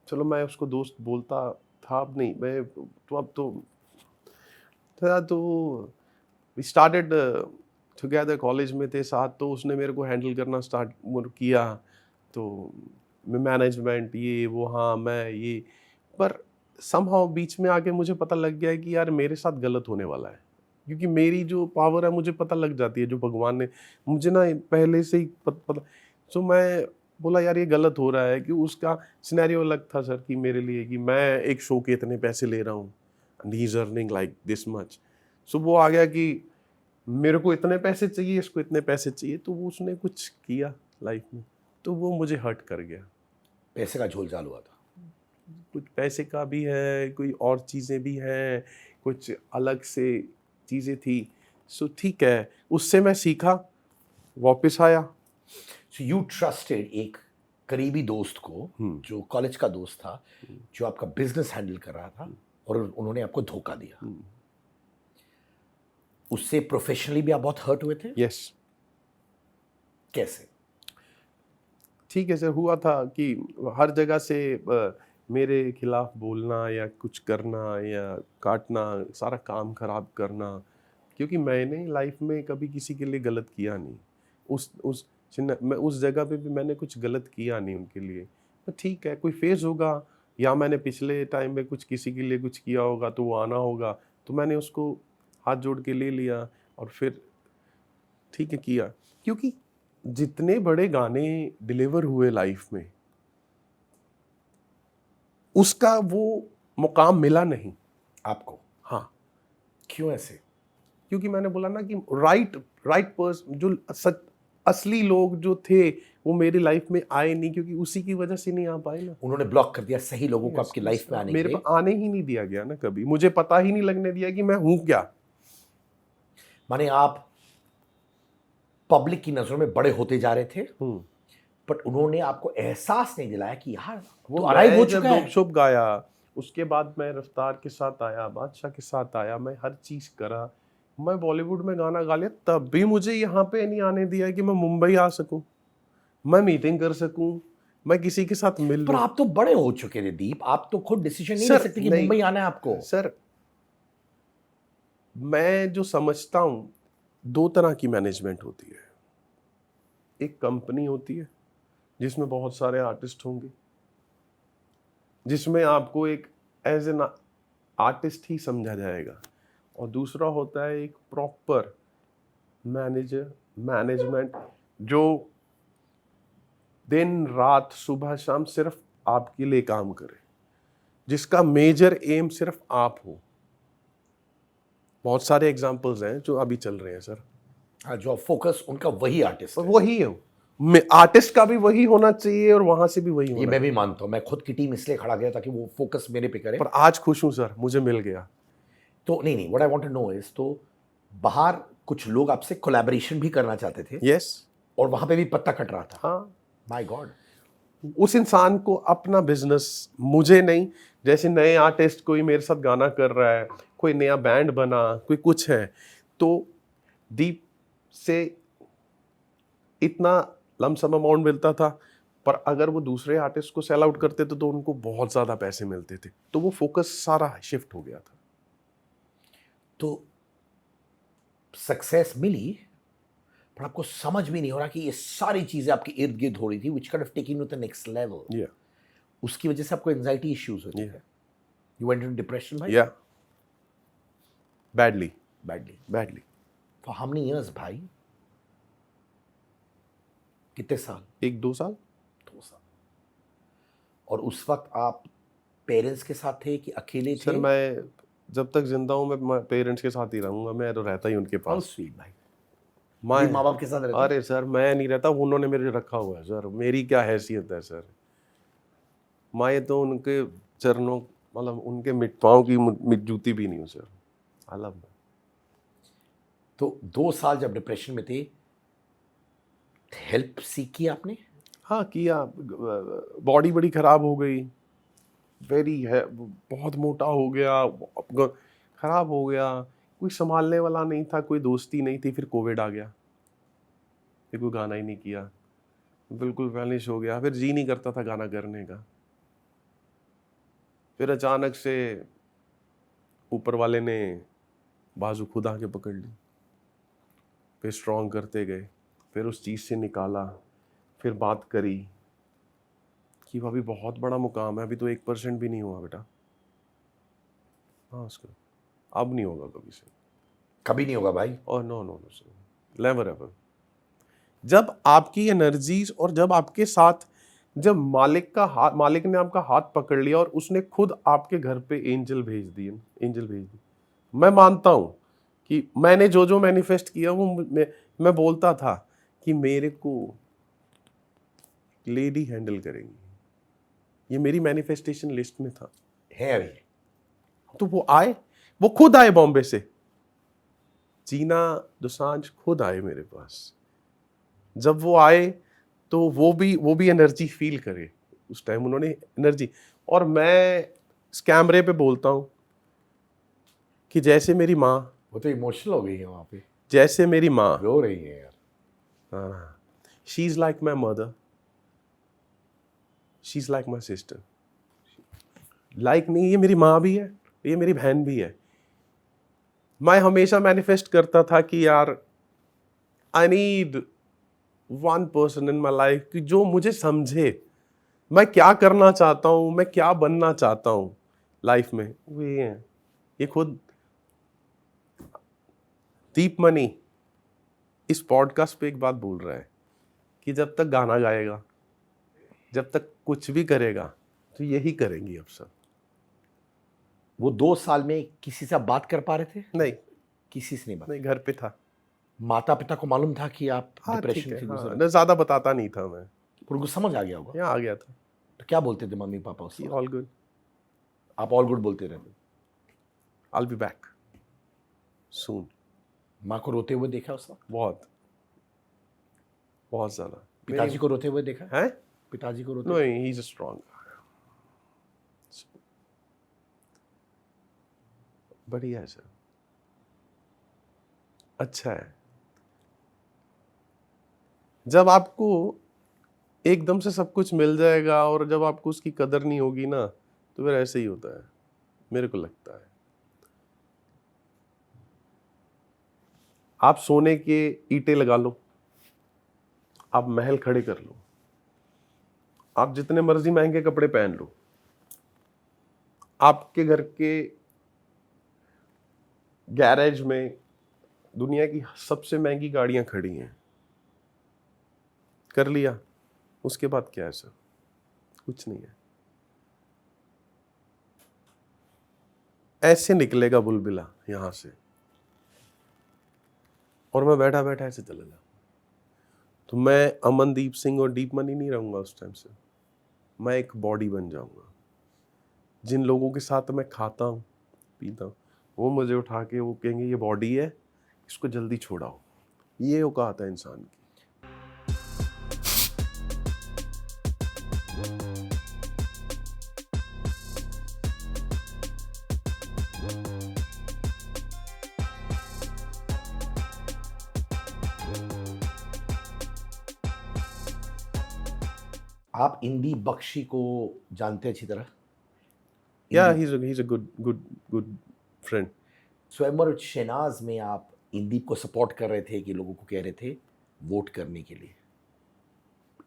चलो मैं उसको दोस्त बोलता था, अब नहीं, मैं तो अब तो था, तो वी स्टार्टेड टुगेदर, कॉलेज में थे साथ, तो उसने मेरे को हैंडल करना स्टार्ट किया, तो मैनेजमेंट ये वो, हाँ मैं ये, पर समहाउ बीच में आके मुझे पता लग गया है कि यार मेरे साथ गलत होने वाला है, क्योंकि मेरी जो पावर है मुझे पता लग जाती है, जो भगवान ने मुझे ना पहले से ही पता। सो मैं बोला यार ये गलत हो रहा है, कि उसका सिनेरियो अलग था सर कि मेरे लिए, कि मैं एक शो के इतने पैसे ले रहा हूँ and he is earning like this much. So वो आ गया कि मेरे को इतने पैसे चाहिए, इसको इतने पैसे चाहिए, तो वो उसने कुछ किया लाइफ में, तो वो मुझे हर्ट कर गया। पैसे का झोलझाल हुआ था? कुछ पैसे का भी है, कोई और चीज़ें भी हैं, कुछ अलग से चीज़ें थी। सो ठीक है, उससे मैं सीखा, वापस आया। सो यू ट्रस्टेड एक करीबी दोस्त को, जो कॉलेज का दोस्त था, जो आपका बिजनेस हैंडल कर रहा था, और उन्होंने आपको धोखा दिया। उससे प्रोफेशनली भी आप बहुत हर्ट हुए थे? यस, कैसे? ठीक है सर, हुआ था कि हर जगह से मेरे खिलाफ बोलना या कुछ करना या काटना, सारा काम खराब करना, क्योंकि मैंने लाइफ में कभी किसी के लिए गलत किया नहीं। मैं उस जगह पे भी मैंने कुछ गलत किया नहीं उनके लिए। तो ठीक है, कोई फेज होगा, या मैंने पिछले टाइम में कुछ किसी के लिए कुछ किया होगा तो वो आना होगा, तो मैंने उसको हाथ जोड़ के ले लिया और फिर ठीक है किया। क्योंकि जितने बड़े गाने डिलीवर हुए लाइफ में, उसका वो मुकाम मिला नहीं आपको? हाँ, क्यों ऐसे? क्योंकि मैंने बोला ना कि राइट पर्सन, जो असली लोग जो थे वो मेरी लाइफ में आए नहीं, क्योंकि उसी की वजह से नहीं आ पाए ना। उन्होंने ब्लॉक कर दिया सही लोगों को आपकी लाइफ में आने के मेरे लिए। पे आने ही नहीं दिया गया ना कभी, मुझे पता ही नहीं लगने दिया कि मैं हूं क्या। माने आप पब्लिक की नजरों में बड़े होते जा रहे थे, बट उन्होंने आपको एहसास नहीं दिलाया कि यार वो तो अराइव हो मैं जब चुका है। डोप शोप गाया, उसके बाद मैं रफ्तार के साथ आया, बादशाह के साथ आया, मैं हर चीज करा, मैं बॉलीवुड में गाना गा लिया, तब भी मुझे यहाँ पे नहीं आने दिया कि मैं मुंबई आ सकूं, मैं मीटिंग कर सकूं, मैं किसी के साथ मिल पर लूं। आप तो बड़े हो चुके थे दीप, आप तो खुद डिसीजन नहीं ले सर, सकते कि नहीं। मुंबई आना है आपको। सर, मैं जो समझता हूं, दो तरह की मैनेजमेंट होती है। एक कंपनी होती है जिसमें बहुत सारे आर्टिस्ट होंगे, जिसमें आपको एक एज एन आर्टिस्ट ही समझा जाएगा, और दूसरा होता है एक प्रॉपर मैनेजमेंट, जो दिन रात सुबह शाम सिर्फ आपके लिए काम करे, जिसका मेजर एम सिर्फ आप हो। बहुत सारे एग्जांपल्स हैं जो अभी चल रहे हैं सर, हाँ, जो फोकस उनका वही आर्टिस्ट और है। वही है, आर्टिस्ट का भी वही होना चाहिए और वहां से भी वही ये होना मैं भी मानता हूँ, मैं खुद की टीम इसलिए खड़ा गया ताकि वो फोकस मेरे पे करे। पर आज खुश हूं सर, मुझे मिल गया। तो नहीं, what I want to know is, तो बाहर कुछ लोग आपसे कोलैबोरेशन भी करना चाहते थे, यस, और वहां पे भी पत्ता कट रहा था। हाँ, माय गॉड। उस इंसान को अपना बिजनेस, मुझे नहीं, जैसे नए आर्टिस्ट कोई मेरे साथ गाना कर रहा है, कोई नया बैंड बना, कोई कुछ है, तो दीप से इतना लमसम अमाउंट मिलता था, पर अगर वो दूसरे आर्टिस्ट को सेल आउट करते थे तो उनको बहुत ज़्यादा पैसे मिलते थे, तो वो फोकस सारा शिफ्ट हो गया था। तो सक्सेस मिली, पर आपको समझ भी नहीं हो रहा कि ये सारी चीजें आपके इर्द गिर्द हो रही थी, which kind of taking you to the next level. उसकी वजह से आपको एंजाइटी इश्यूज होते थे, यू वेंट इनटू डिप्रेशन भाई। या badly. Badly. badly. For how many years भाई? कितने साल? 1-2 साल। 2 साल। और उस वक्त आप पेरेंट्स के साथ थे कि अकेले थे? सर मैं जब तक जिंदा हूँ मैं पेरेंट्स के साथ ही रहूंगा, मैं तो रहता ही उनके हाउ पास। स्वीट भाई। मैं माँ बाप के साथ रहते? अरे सर मैं नहीं रहता, उन्होंने मेरे रखा हुआ है सर, मेरी क्या हैसियत है सर। मैं तो उनके चरणों मतलब उनके पाँव की जूती भी नहीं हूँ सर। I love. तो 2 साल जब डिप्रेशन में थे, हेल्प सीख की आपने? हाँ किया, बॉडी बड़ी खराब हो गई, वेरी है, बहुत मोटा हो गया, खराब हो गया, कोई संभालने वाला नहीं था, कोई दोस्ती नहीं थी। फिर कोविड आ गया, फिर कोई गाना ही नहीं किया, बिल्कुल वैनिश हो गया, फिर जी नहीं करता था गाना करने का। फिर अचानक से ऊपर वाले ने बाजू खुद आके पकड़ ली, फिर स्ट्रॉन्ग करते गए, फिर उस चीज़ से निकाला, फिर बात करी कि वो अभी बहुत बड़ा मुकाम है, अभी तो 1% भी नहीं हुआ बेटा। हाँ उसको अब नहीं होगा कभी से। कभी नहीं होगा भाई। और no no no sir, never ever. जब आपकी एनर्जीज और जब आपके साथ जब मालिक ने आपका हाथ पकड़ लिया और उसने खुद आपके घर पे एंजल भेज दी। मैं मानता हूं कि मैंने जो जो मैनिफेस्ट किया वो मैं बोलता था कि मेरे को लेडी हैंडल करेंगी, ये मेरी मैनिफेस्टेशन लिस्ट में था। है अभी? तो वो आए, वो खुद आए बॉम्बे से, जीना दोसांझ खुद आए मेरे पास। जब वो आए तो वो भी एनर्जी फील करे, उस टाइम उन्होंने एनर्जी। और मैं इस कैमरे पे बोलता हूँ कि जैसे मेरी माँ, वो तो इमोशनल हो गई है वहाँ पे, जैसे मेरी माँ, रो रही है यार। हाँ, she is like my mother, she is like my sister. Like नहीं, ये मेरी माँ भी है, ये मेरी बहन भी है। मैं हमेशा मैनिफेस्ट करता था कि यार I need one person in my life कि जो मुझे समझे, मैं क्या करना चाहता हूँ, मैं क्या बनना चाहता हूँ लाइफ में, वो ये है। ये खुद दीपमणि इस पॉडकास्ट पे एक बात बोल रहा है कि जब तक गाना गाएगा, जब तक कुछ भी करेगा, तो यही करेंगी अब सब। वो 2 साल में किसी से आप बात कर पा रहे थे? नहीं किसी से नहीं बात? नहीं, घर पे था। माता पिता को मालूम था कि आप हाँ ठीक डिप्रेशन है, से हाँ गुजर? मैं ज़्यादा बताता नहीं था मैं, उनको समझ आ गया होगा। यहाँ आ गया था तो क्या बोलते थे मम्मी पापा उससे? कि ऑल गुड, आप ऑल गुड बोलते रहते? I will be back soon. माँ को रोते हुए देखा उस वक्त? बहुत बहुत ज़्यादा। पिताजी को रोते हुए देखा? हैं? पिताजी को रोते? No, he is a strong, बढ़िया है सर, अच्छा है। जब आपको एकदम से सब कुछ मिल जाएगा और जब आपको उसकी कदर नहीं होगी ना, तो फिर ऐसे ही होता है, मेरे को लगता है। आप सोने के ईंटें लगा लो, आप महल खड़े कर लो, आप जितने मर्जी महंगे कपड़े पहन लो, आपके घर के गैरेज में दुनिया की सबसे महंगी गाड़ियां खड़ी हैं, कर लिया, उसके बाद क्या है सर? कुछ नहीं है। ऐसे निकलेगा बुलबिला यहां से, और मैं बैठा बैठा ऐसे चला जाऊं, तो मैं अमनदीप सिंह और दीपमणि नहीं रहूंगा उस टाइम से। मैं एक बॉडी बन जाऊंगा। जिन लोगों के साथ मैं खाता हूँ पीता हूँ, वो मुझे उठा के वो कहेंगे ये बॉडी है, इसको जल्दी छोड़ाओ। ये औकात है इंसान की। आप इंदी बख्शी को जानते हैं अच्छी तरह? Yeah, he's a good friend. स्वयंवर शहनाज में आप इंदीप को सपोर्ट कर रहे थे कि लोगों को कह रहे थे वोट करने के लिए।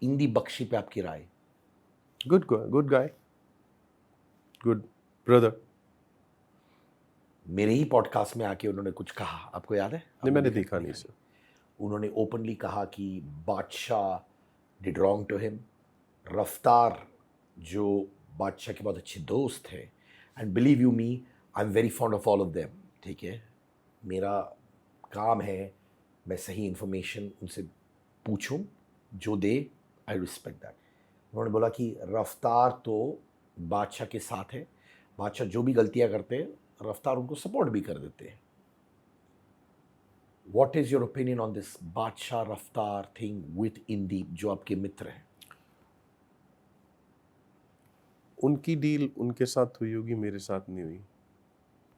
इंदी बख्शी पे आपकी राय? Good guy, good brother. मेरे ही पॉडकास्ट में आके उन्होंने कुछ कहा, आपको याद है? नहीं, मैंने देखा नहीं सर। उन्होंने ओपनली कहा कि बादशाह डिड रॉन्ग टू हिम। रफ्तार जो बादशाह के बहुत अच्छे दोस्त थे, and believe you me, I am very fond of all of them, ठीक है? मेरा काम है मैं सही इन्फॉर्मेशन उनसे पूछूं, जो दे आई रिस्पेक्ट दैट। उन्होंने बोला कि रफ्तार तो बादशाह के साथ है, बादशाह जो भी गलतियां करते हैं रफ्तार उनको सपोर्ट भी कर देते हैं। What is your opinion on this बादशाह रफ्तार थिंग विथ इंदीप, जो आपके मित्र हैं? उनकी डील उनके साथ हुई होगी, मेरे साथ नहीं हुई।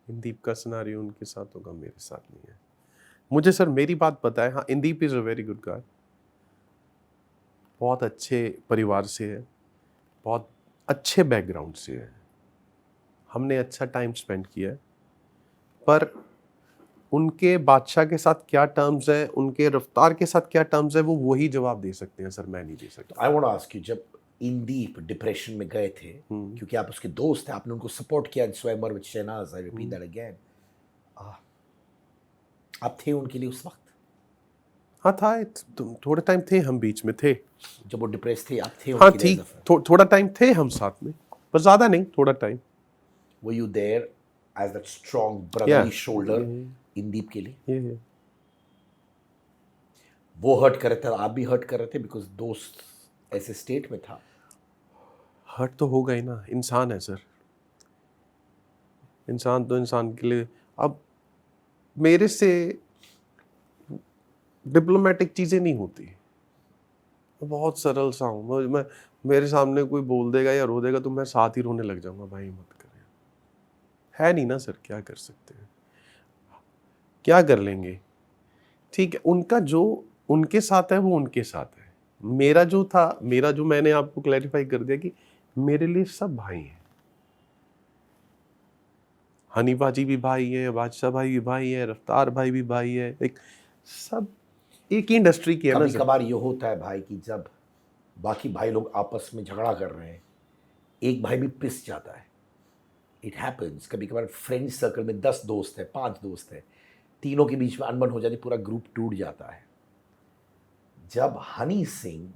इंदीप का सिनारियो उनके साथ होगा, मेरे साथ नहीं है। मुझे सर मेरी बात पता है। हाँ, Indeep is a very good guy, बहुत अच्छे परिवार से है, बहुत अच्छे बैकग्राउंड से है, हमने अच्छा टाइम स्पेंड किया है। पर उनके बादशाह के साथ क्या टर्म्स है, उनके रफ्तार के साथ क्या टर्म्स है, वो वही जवाब दे सकते हैं सर, मैं नहीं दे सकता। I want to ask you, जब इंदीप डिप्रेशन में गए थे, क्योंकि आप उसके दोस्त थे, आपने उनको सपोर्ट किया in Swayamvar with Shehnaaz, I repeat that again, आप थे उनके लिए उस वक्त? हाँ था, थोड़े टाइम थे हम बीच में थे। जब वो डिप्रेस थे आप थे हाँ उनके लिए? ठीक, थोड़ा टाइम थे हम साथ में, पर ज़्यादा नहीं, थोड़ा time. Were you there as that strong brotherly Yeah. shoulder Indeep के लिए? ये वो हर्ट कर रहे थे, आप भी हर्ट कर रहे थे, बिकॉज दोस्त ऐसे स्टेट में था। हर्ट तो होगा ही ना, इंसान है सर, इंसान तो इंसान के लिए। अब मेरे से डिप्लोमेटिक चीज़ें नहीं होती, मैं बहुत सरल सा हूँ। मैं मेरे सामने कोई बोल देगा या रो देगा तो मैं साथ ही रोने लग जाऊंगा, भाई मत करें। है नहीं ना सर, क्या कर सकते हैं, क्या कर लेंगे। ठीक है, उनका जो उनके साथ है वो उनके साथ है, मेरा जो था, मेरा जो मैंने आपको क्लैरिफाई कर दिया कि मेरे लिए सब भाई हैं। हनी बाजी भी भाई है, बादशाह भाई भी भाई है, रफ्तार भाई भी भाई है, एक सब एक ही इंडस्ट्री की है ना कभी सर। कभार ये होता है भाई कि जब बाकी भाई लोग आपस में झगड़ा कर रहे हैं, एक भाई भी पिस जाता है। It happens. कभी कभार फ्रेंड सर्कल में 10 दोस्त है, 5 दोस्त है, तीनों के बीच में अनबन हो जाती, पूरा ग्रुप टूट जाता है। जब हनी सिंह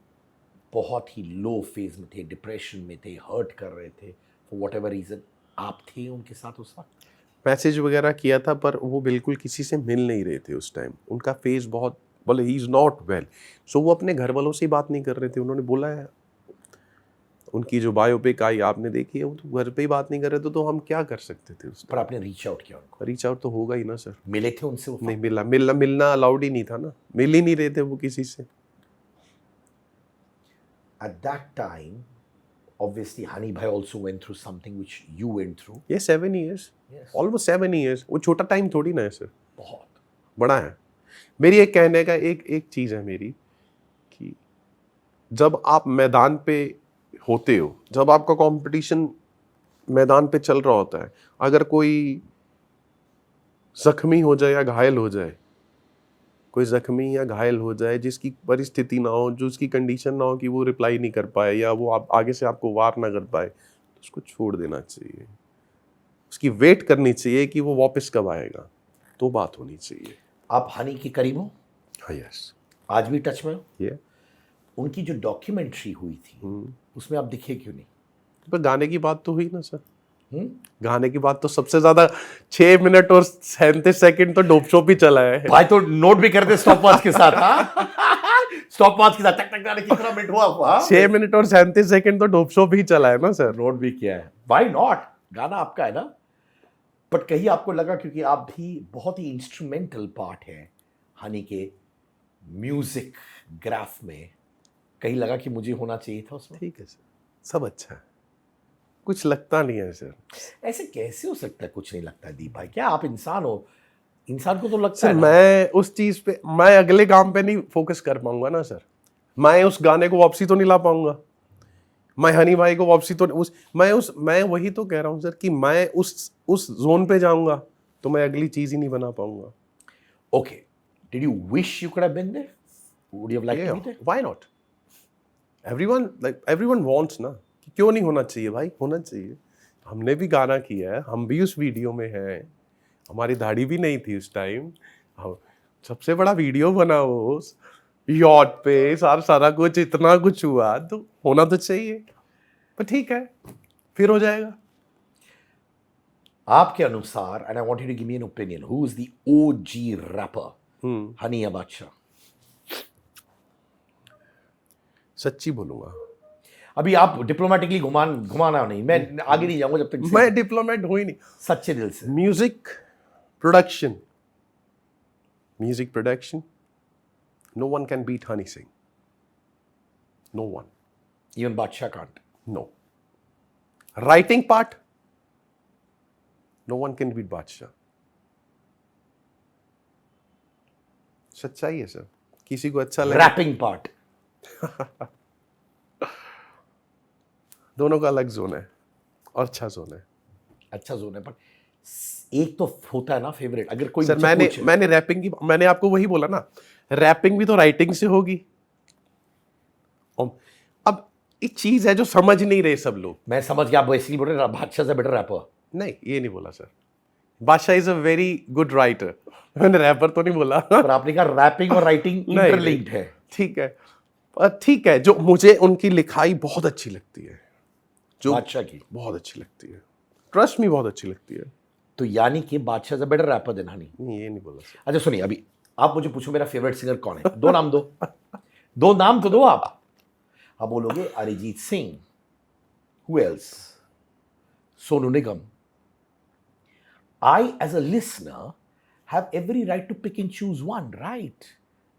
बहुत ही लो फेज में थे, डिप्रेशन में थे, हर्ट कर रहे थे फॉर वॉट एवर रीजन, आप थे उनके साथ उस वक्त? मैसेज वगैरह किया था, पर वो बिल्कुल किसी से मिल नहीं रहे थे उस टाइम। उनका फेस बहुत, बोले ही इज़ नॉट वेल, सो वो अपने घर वालों से ही बात नहीं कर रहे थे। उन्होंने बोला है, उनकी जो बायोपिक आई आपने देखी है, वो तो घर पे ही बात नहीं कर रहे थे, तो हम क्या कर सकते थे उस पर आपने रीच आउट किया उनको? रीच आउट तो होगा ही ना सर। मिले थे उनसे? वो नहीं मिलना अलाउड ही नहीं था ना, मिल ही नहीं रहे थे वो किसी से। at that time obviously Hani bhai also went through something which you went through. ये 7 years, Yes. ऑलमोस्ट 7 years, वो छोटा टाइम थोड़ी ना है सर, बहुत बड़ा है। मेरी एक कहने का एक चीज़ है मेरी, कि जब आप मैदान पे होते हो, जब आपका कंपटीशन मैदान पे चल रहा होता है, अगर कोई जख्मी हो जाए या घायल हो जाए, कोई जख्मी या घायल हो जाए जिसकी परिस्थिति ना हो, जो उसकी कंडीशन ना हो कि वो रिप्लाई नहीं कर पाए या वो आप आगे से आपको वार ना कर पाए, तो उसको छोड़ देना चाहिए। उसकी वेट करनी चाहिए कि वो वापस कब आएगा, तो बात होनी चाहिए। आप हनी के करीब हो? हाँ, यस, आज भी टच में हो? ये उनकी जो डॉक्यूमेंट्री हुई थी उसमें आप दिखे क्यों नहीं? पर गाने की बात तो हुई ना सर, गाने की बात तो सबसे ज्यादा 6 मिनट और 37 सेकंड तो डोप शो भी चला है भाई तो नोट भी करते स्टॉप वॉच के साथ। हाँ, स्टॉप वॉच के साथ टक टक गाने कितना मिनट हुआ आपको? हाँ, 6 मिनट और 37 सेकंड तो डोप शो भी चला है ना सर। नोट भी किया है। व्हाई नॉट, गाना आपका है ना। बट कहीं आपको लगा, क्योंकि आप भी बहुत ही इंस्ट्रूमेंटल पार्ट है हनी के म्यूजिक ग्राफ में, कहीं लगा कि मुझे होना चाहिए था उसमें? ठीक है सर, सब अच्छा है, कुछ लगता नहीं है सर। ऐसे कैसे हो सकता है कुछ नहीं लगता दीप भाई? क्या आप इंसान हो? इंसान को तो लगता सर है ना। मैं उस चीज पे, मैं अगले काम पे नहीं फोकस कर पाऊंगा ना सर। मैं उस गाने को वापसी तो नहीं ला पाऊंगा, मैं हनी भाई को वापसी तो मैं वही तो कह रहा हूँ सर कि मैं उस जोन पे जाऊंगा तो मैं अगली चीज ही नहीं बना पाऊंगा। Okay, did you wish you could have been there? Would you have liked to be there? Why not, everyone wants ना, कि क्यों नहीं होना चाहिए भाई, होना चाहिए। हमने भी गाना किया है, हम भी उस वीडियो में हैं, हमारी दाढ़ी भी नहीं थी उस टाइम। हम सबसे बड़ा वीडियो बना वो यॉट पे, सारा कुछ, इतना कुछ हुआ तो होना तो चाहिए, पर ठीक है, फिर हो जाएगा। आपके अनुसार, and I want you to give me an opinion, who is the OG rapper, Honey या बादशाह? सच्ची बोलूंगा, अभी आप डिप्लोमेटिकली घुमाना नहीं, मैं आगे नहीं जाऊंगा जब तक मैं डिप्लोमेट हो ही नहीं। सच्चे दिल से। Music production, no one can beat Honey Singh, no one, even Badshah can't. No. Writing part, no one can beat Badshah. सच्चाई है सर, किसी को अच्छा लगे। रैपिंग पार्ट, दोनों का अलग जोन है और अच्छा जोन है। अच्छा जोन है, पर एक तो होता है ना फेवरेट। अगर कोई सर मुझसे पूछे- मैंने रैपिंग की, मैंने आपको वही बोला ना, रैपिंग भी तो राइटिंग से होगी। अब एक चीज है जो समझ नहीं रहे सब लोग। मैं समझ गया, आप इसलिए बोल रहे हैं बादशाह से बेटर रैपर। नहीं, ये नहीं बोला सर, बादशाह is a very good writer, मैंने रैपर तो नहीं बोला। पर आपने कहा रैपिंग और राइटिंग नहीं, इंटरलिंक्ड है। ठीक है, ठीक है, जो मुझे उनकी लिखाई बहुत अच्छी लगती है, जो बादशाह की। बहुत अच्छी लगती है, ट्रस्ट मी, बहुत अच्छी लगती है। तो यानी कि बादशाह से बेटर रैपर देन हनी। नहीं, ये नहीं बोला सर। अच्छा सुनिए, अभी आप मुझे पूछो मेरा फेवरेट सिंगर कौन है, दो नाम दो। दो नाम तो दो आप बोलोगे Arijit Singh, who else, Sonu Nigam. I as a listener have every right to pick and choose one, right?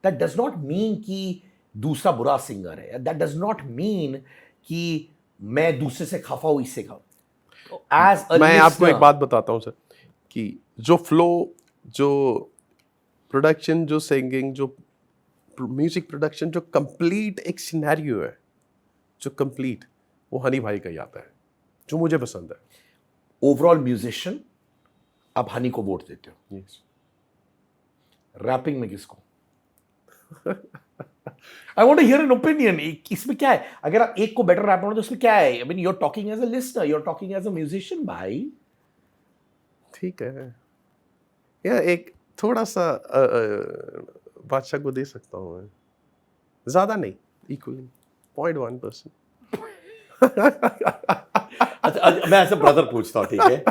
That does not mean कि दूसरा बुरा सिंगर है, that does not mean कि मैं दूसरे से खफा हूं इससे खफा। As a मैं आपको listener, एक बात बताता हूँ सर, कि जो फ्लो, जो प्रोडक्शन, जो सिंगिंग, जो म्यूजिक प्रोडक्शन, जो कंप्लीट एक सिनेरियो है, जो कंप्लीट, वो हनी भाई का ही आता है, जो मुझे पसंद है। ओवरऑल म्यूजिशियन आप हनी को वोट देते हो। Yes. रैपिंग में किसको? I want to hear an opinion. इसमें क्या है? अगर आप एक को बेटर रैपर हो तो उसमें क्या है? I mean you are talking as a listener, you are talking as a musician भाई। ठीक है, या एक थोड़ा सा बादशाह को दे सकता हूँ मैं, ज्यादा नहीं, इक्वली 0.1%। अच्छा, मैं ऐसे ब्रदर पूछता हूँ, ठीक है?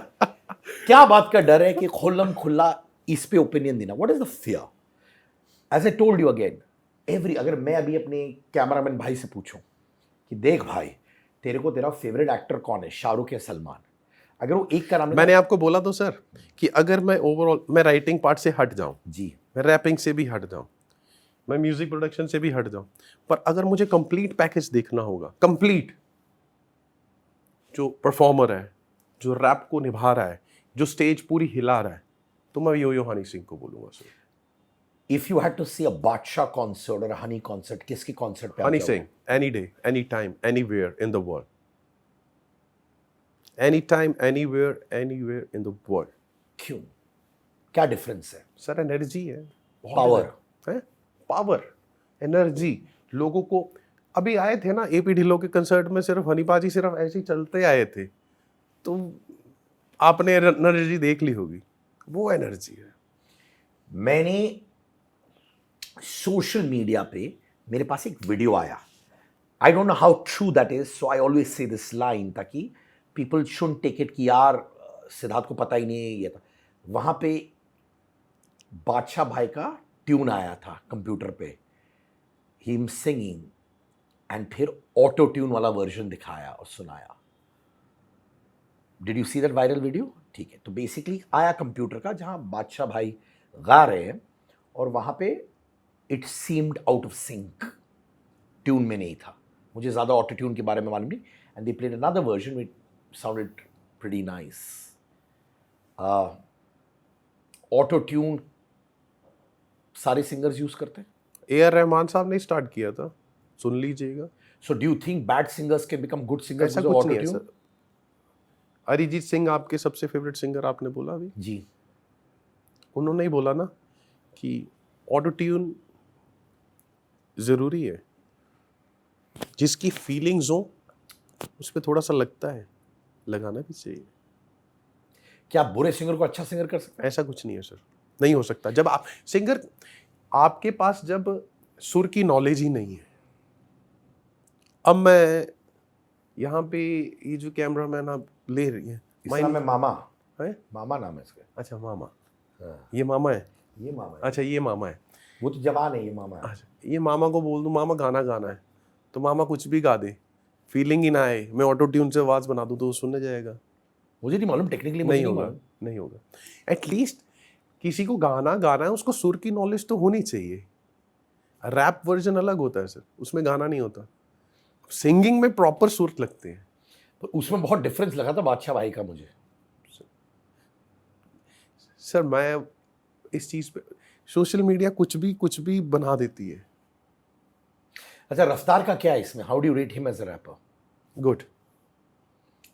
क्या बात का डर है कि खुल्लम खुल्ला इस पे ओपिनियन देना? What is the fear? As I told you again, अगर मैं अभी अपने कैमरामैन भाई से पूछूं कि देख भाई, तेरे को तेरा फेवरेट एक्टर कौन है, शाहरुख या सलमान, अगर वो एक का नाम मैंने आपको बोला तो सर कि अगर मैं ओवरऑल, मैं राइटिंग पार्ट से हट जाऊं, जी, मैं रैपिंग से भी हट जाऊं, मैं म्यूजिक प्रोडक्शन से भी हट जाऊं, पर अगर मुझे कंप्लीट पैकेज देखना होगा, कंप्लीट, जो परफॉर्मर है, जो रैप को निभा रहा है, जो स्टेज पूरी हिला रहा है, तो मैं यो हनी सिंह को बोलूंगा sir. If you had to see a Badshah concert और हनी कॉन्सर्ट, किसकी कॉन्सर्ट पे Honey Singh, any day, any time, anywhere in the world, any time, anywhere in the world. क्यों? क्या डिफरेंस है? सर एनर्जी है, पावर है, पावर, एनर्जी। लोगों को, अभी आए थे ना एपी ढिल्लो के कंसर्ट में, सिर्फ हनी पाजी सिर्फ ऐसे ही चलते आए थे, तो आपने एनर्जी देख ली होगी, वो एनर्जी है। मैंने सोशल मीडिया पे, मेरे पास एक वीडियो आया, I don't know how true that is, so I always say this line, ताकि पीपल शुड टेक इट कि यार सिद्धार्थ को पता ही नहीं है ये था। वहां पे बादशाह भाई का ट्यून आया था कंप्यूटर पे, हिम सिंगिंग, एंड फिर ऑटो ट्यून वाला वर्जन दिखाया और सुनाया। Did you see that viral video? ठीक है, तो बेसिकली आया कंप्यूटर का, जहां बादशाह भाई गा रहे हैं और वहां पे it seemed out of sync, tune में नहीं था। मुझे ज़्यादा ऑटो ट्यून के बारे में मालूम नहीं, and they played another version which sounded pretty nice. Auto tune सारे सिंगर्स यूज करते हैं। ए.आर. रहमान साहब ने स्टार्ट किया था, सुन लीजिएगा। So do you think bad singers can become good singers ऐसा विद कुछ ऑटो नहीं है ट्यून? सर। अरिजीत सिंह आपके सबसे फेवरेट सिंगर आपने बोला अभी, जी, उन्होंने ही बोला ना कि ऑटो ट्यून ज़रूरी है, जिसकी फीलिंग्स हो उस पर थोड़ा सा लगता है, लगाना भी चाहिए। क्या आप बुरे सिंगर को अच्छा सिंगर कर सकते ऐसा कुछ नहीं है सर, नहीं हो सकता। जब आप सिंगर, आपके पास जब सुर की नॉलेज ही नहीं है। अब मैं यहाँ पे ये जो कैमरा मैन आप ले रही है, इसका नाम है मामा। है? मामा नाम है इसका। अच्छा मामा, हाँ, ये मामा है। ये मामा है। अच्छा ये मामा है। वो तो जवान है, ये मामा है। अच्छा ये मामा को बोल दूं मामा गाना गाना है, तो मामा कुछ भी गा दे, फीलिंग ही ना आए, मैं ऑटो ट्यून से आवाज बना दूं तो वो सुनने जाएगा? मुझे नहीं मालूम, टेक्निकली मुझे नहीं नहीं होगा, मालूम। नहीं होगा। एटलीस्ट किसी को गाना गाना है उसको सुर की नॉलेज तो होनी चाहिए। रैप वर्जन अलग होता है सर, उसमें गाना नहीं होता, सिंगिंग में प्रॉपर सुर लगते हैं। तो उसमें बहुत डिफरेंस लगा था बादशाह भाई का मुझे। सर मैं इस चीज पे, सोशल मीडिया कुछ भी बना देती है। अच्छा, रफ्तार का क्या है इसमें? How do you rate him as a rapper? Good.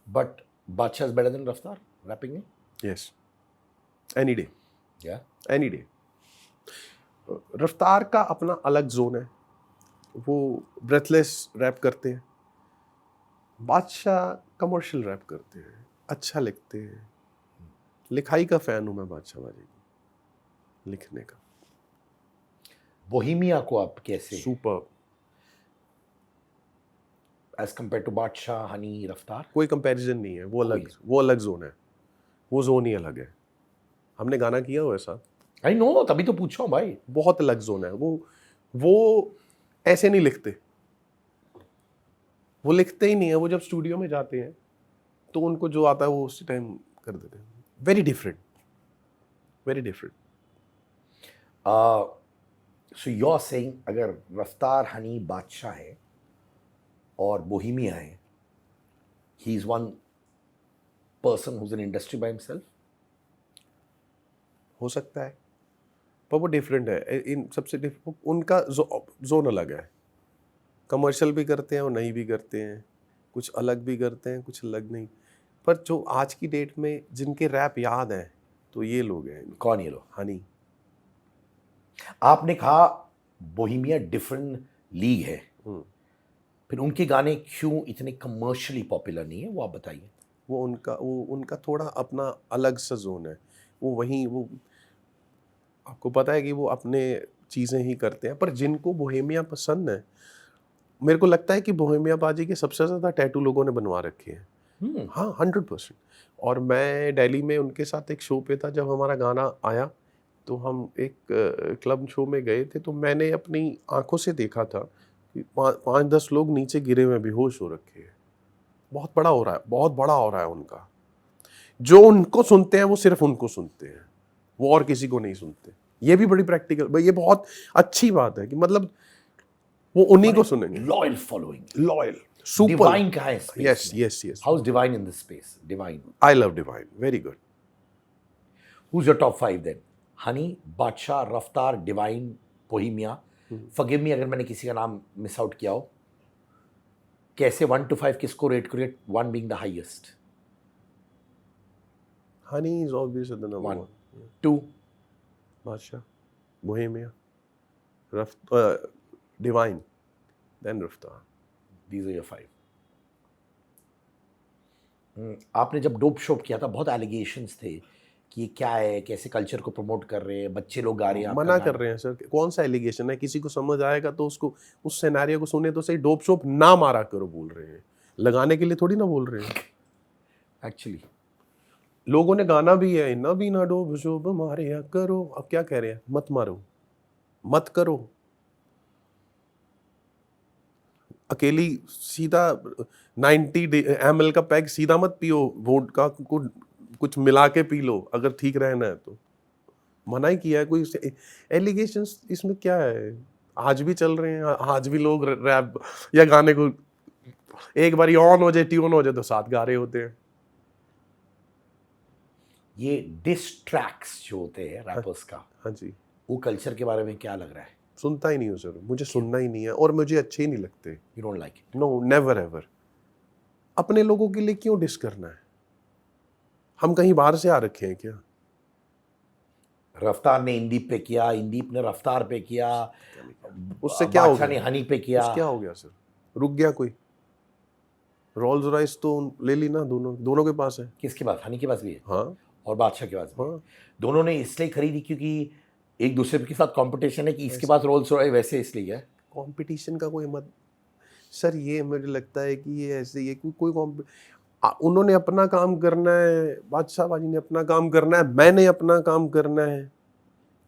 But Badshah is better than Raftaar rapping में? यस, एनी डे, या एनी डे। रफ्तार का अपना अलग जोन है, वो ब्रेथलेस रैप करते हैं। बादशाह कमर्शियल रैप करते हैं, अच्छा लिखते हैं। लिखाई का फैन हूं मैं बादशाह बाजी की, लिखने का। बोहेमिया को आप कैसे, सुपर। एज कंपेयर टू बादशाह, हनी, रफ्तार? कोई कंपैरिजन नहीं है, वो अलग जोन है, वो जोन ही अलग है। हमने गाना किया हुआ है साथ। आई नो, तभी तो पूछ रहा हूँ भाई। बहुत अलग जोन है वो ऐसे नहीं लिखते, वो लिखते ही नहीं है। वो जब स्टूडियो में जाते हैं तो उनको जो आता है वो उसी टाइम कर देते हैं। Very different, very different. So you are saying अगर रफ्तार, हनी, बादशाह है और बोहेमिया है, he is one person who is an industry by himself? हो सकता है, पर वो डिफरेंट है। इन सबसे उनका जोन अलग है। कमर्शियल भी करते हैं और नहीं भी करते हैं, कुछ अलग भी करते हैं, कुछ अलग नहीं। पर जो आज की डेट में जिनके रैप याद हैं तो ये लोग हैं। कौन ये लोग? हनी। आपने कहा बोहेमिया डिफरेंट लीग है, फिर उनके गाने क्यों इतने कमर्शियली पॉपुलर नहीं है, वो आप बताइए। वो उनका थोड़ा अपना अलग सा जोन है। वो आपको पता है कि वो अपने चीज़ें ही करते हैं। पर जिनको बोहेमिया पसंद है, मेरे को लगता है कि बोहेमिया बाजी के सबसे ज़्यादा टैटू लोगों ने बनवा रखे हैं। हाँ 100%। और मैं दिल्ली में उनके साथ एक शो पे था, जब हमारा गाना आया तो हम एक क्लब शो में गए थे, तो मैंने अपनी आंखों से देखा था कि 5-10 लोग नीचे गिरे हुए बेहोश हो रखे हैं। बहुत बड़ा हो रहा है, बहुत बड़ा हो रहा है उनका। जो उनको सुनते हैं वो सिर्फ उनको सुनते हैं, वो और किसी को नहीं सुनते। ये भी बड़ी प्रैक्टिकल भाई, ये बहुत अच्छी बात है कि मतलब वो उन्हीं को सुनेंगे। Loyal following, loyal, super. Divine कहाँ है space? Yes yes yes, how is Divine in this space? Divine, I love Divine, very good. Who is your top 5 then? Honey, Badshah, Raftaar, divine, Bohemia. Forgive me अगर मैंने किसी का नाम मिस आउट किया हो। कैसे 1 to 5 किसको रेट करें, 1 being the highest? Honey is obviously the number 1, 1। 2, बादशाह, बोहेमिया, डिवाइन, देन रफ्तार। these are your 5. आपने जब डोप शो किया था, बहुत एलिगेशंस थे कि ये क्या है, कैसे कल्चर को प्रमोट कर रहे हैं, बच्चे लोग गा रहे हैं, आपका मना गाना। कर रहे हैं सर, कौन सा एलिगेशन है? किसी को समझ आएगा तो उसको, उस सिनेरियो को सुने तो सही। डोप शोप ना मारा करो बोल रहे हैं, लगाने के लिए थोड़ी ना बोल रहे हैं। एक्चुअली लोगों ने गाना भी है, ना भी ना डोप शोप मारे या करो। अब क्या कह रहे हैं? मत मारो, मत करो। अकेली सीधा 90 ml का पैक सीधा मत पियो, वोडका को कुछ मिला के पी लो अगर ठीक रहना है तो। मना ही किया है। कोई एलिगेशंस इसमें क्या है? आज भी चल रहे हैं, आज भी लोग रैप या गाने को एक बार ऑन हो जाए, ट्यून हो जाए तो साथ गा रहे होते हैं। ये डिस ट्रैक्स जो होते हैं रैपर्स का, हाँ जी, वो कल्चर के बारे में क्या लग रहा है? सुनता ही नहीं हूँ सर, मुझे सुनना ही नहीं है और मुझे अच्छे ही नहीं लगते। You don't like it? No, never ever. अपने लोगों के लिए क्यों डिस करना है? हम कहीं बाहर से आ रखे हैं क्या? रफ्तार ने इंदीप पे किया, इंदीप ने रफ्तार पे किया, उससे क्या हो बादशाह गया? ने हनी पे किया। क्या हो गया सर? रुक गया कोई? रोल्स रॉयस तो ले ली ना, दोनों के पास है। किसके पास? हनी के पास भी है। हाँ, और बादशाह के पास भी। हाँ। दोनों ने इसलिए खरीदी क्योंकि एक दूसरे के साथ कंपटीशन है कि इसके पास रोल्स रॉयस, वैसे इसलिए है। कंपटीशन का कोई मत सर, ये मुझे लगता है कि ये ऐसे ही है कि उन्होंने अपना काम करना है, बादशाह बाजी ने अपना काम करना है, मैंने अपना काम करना है,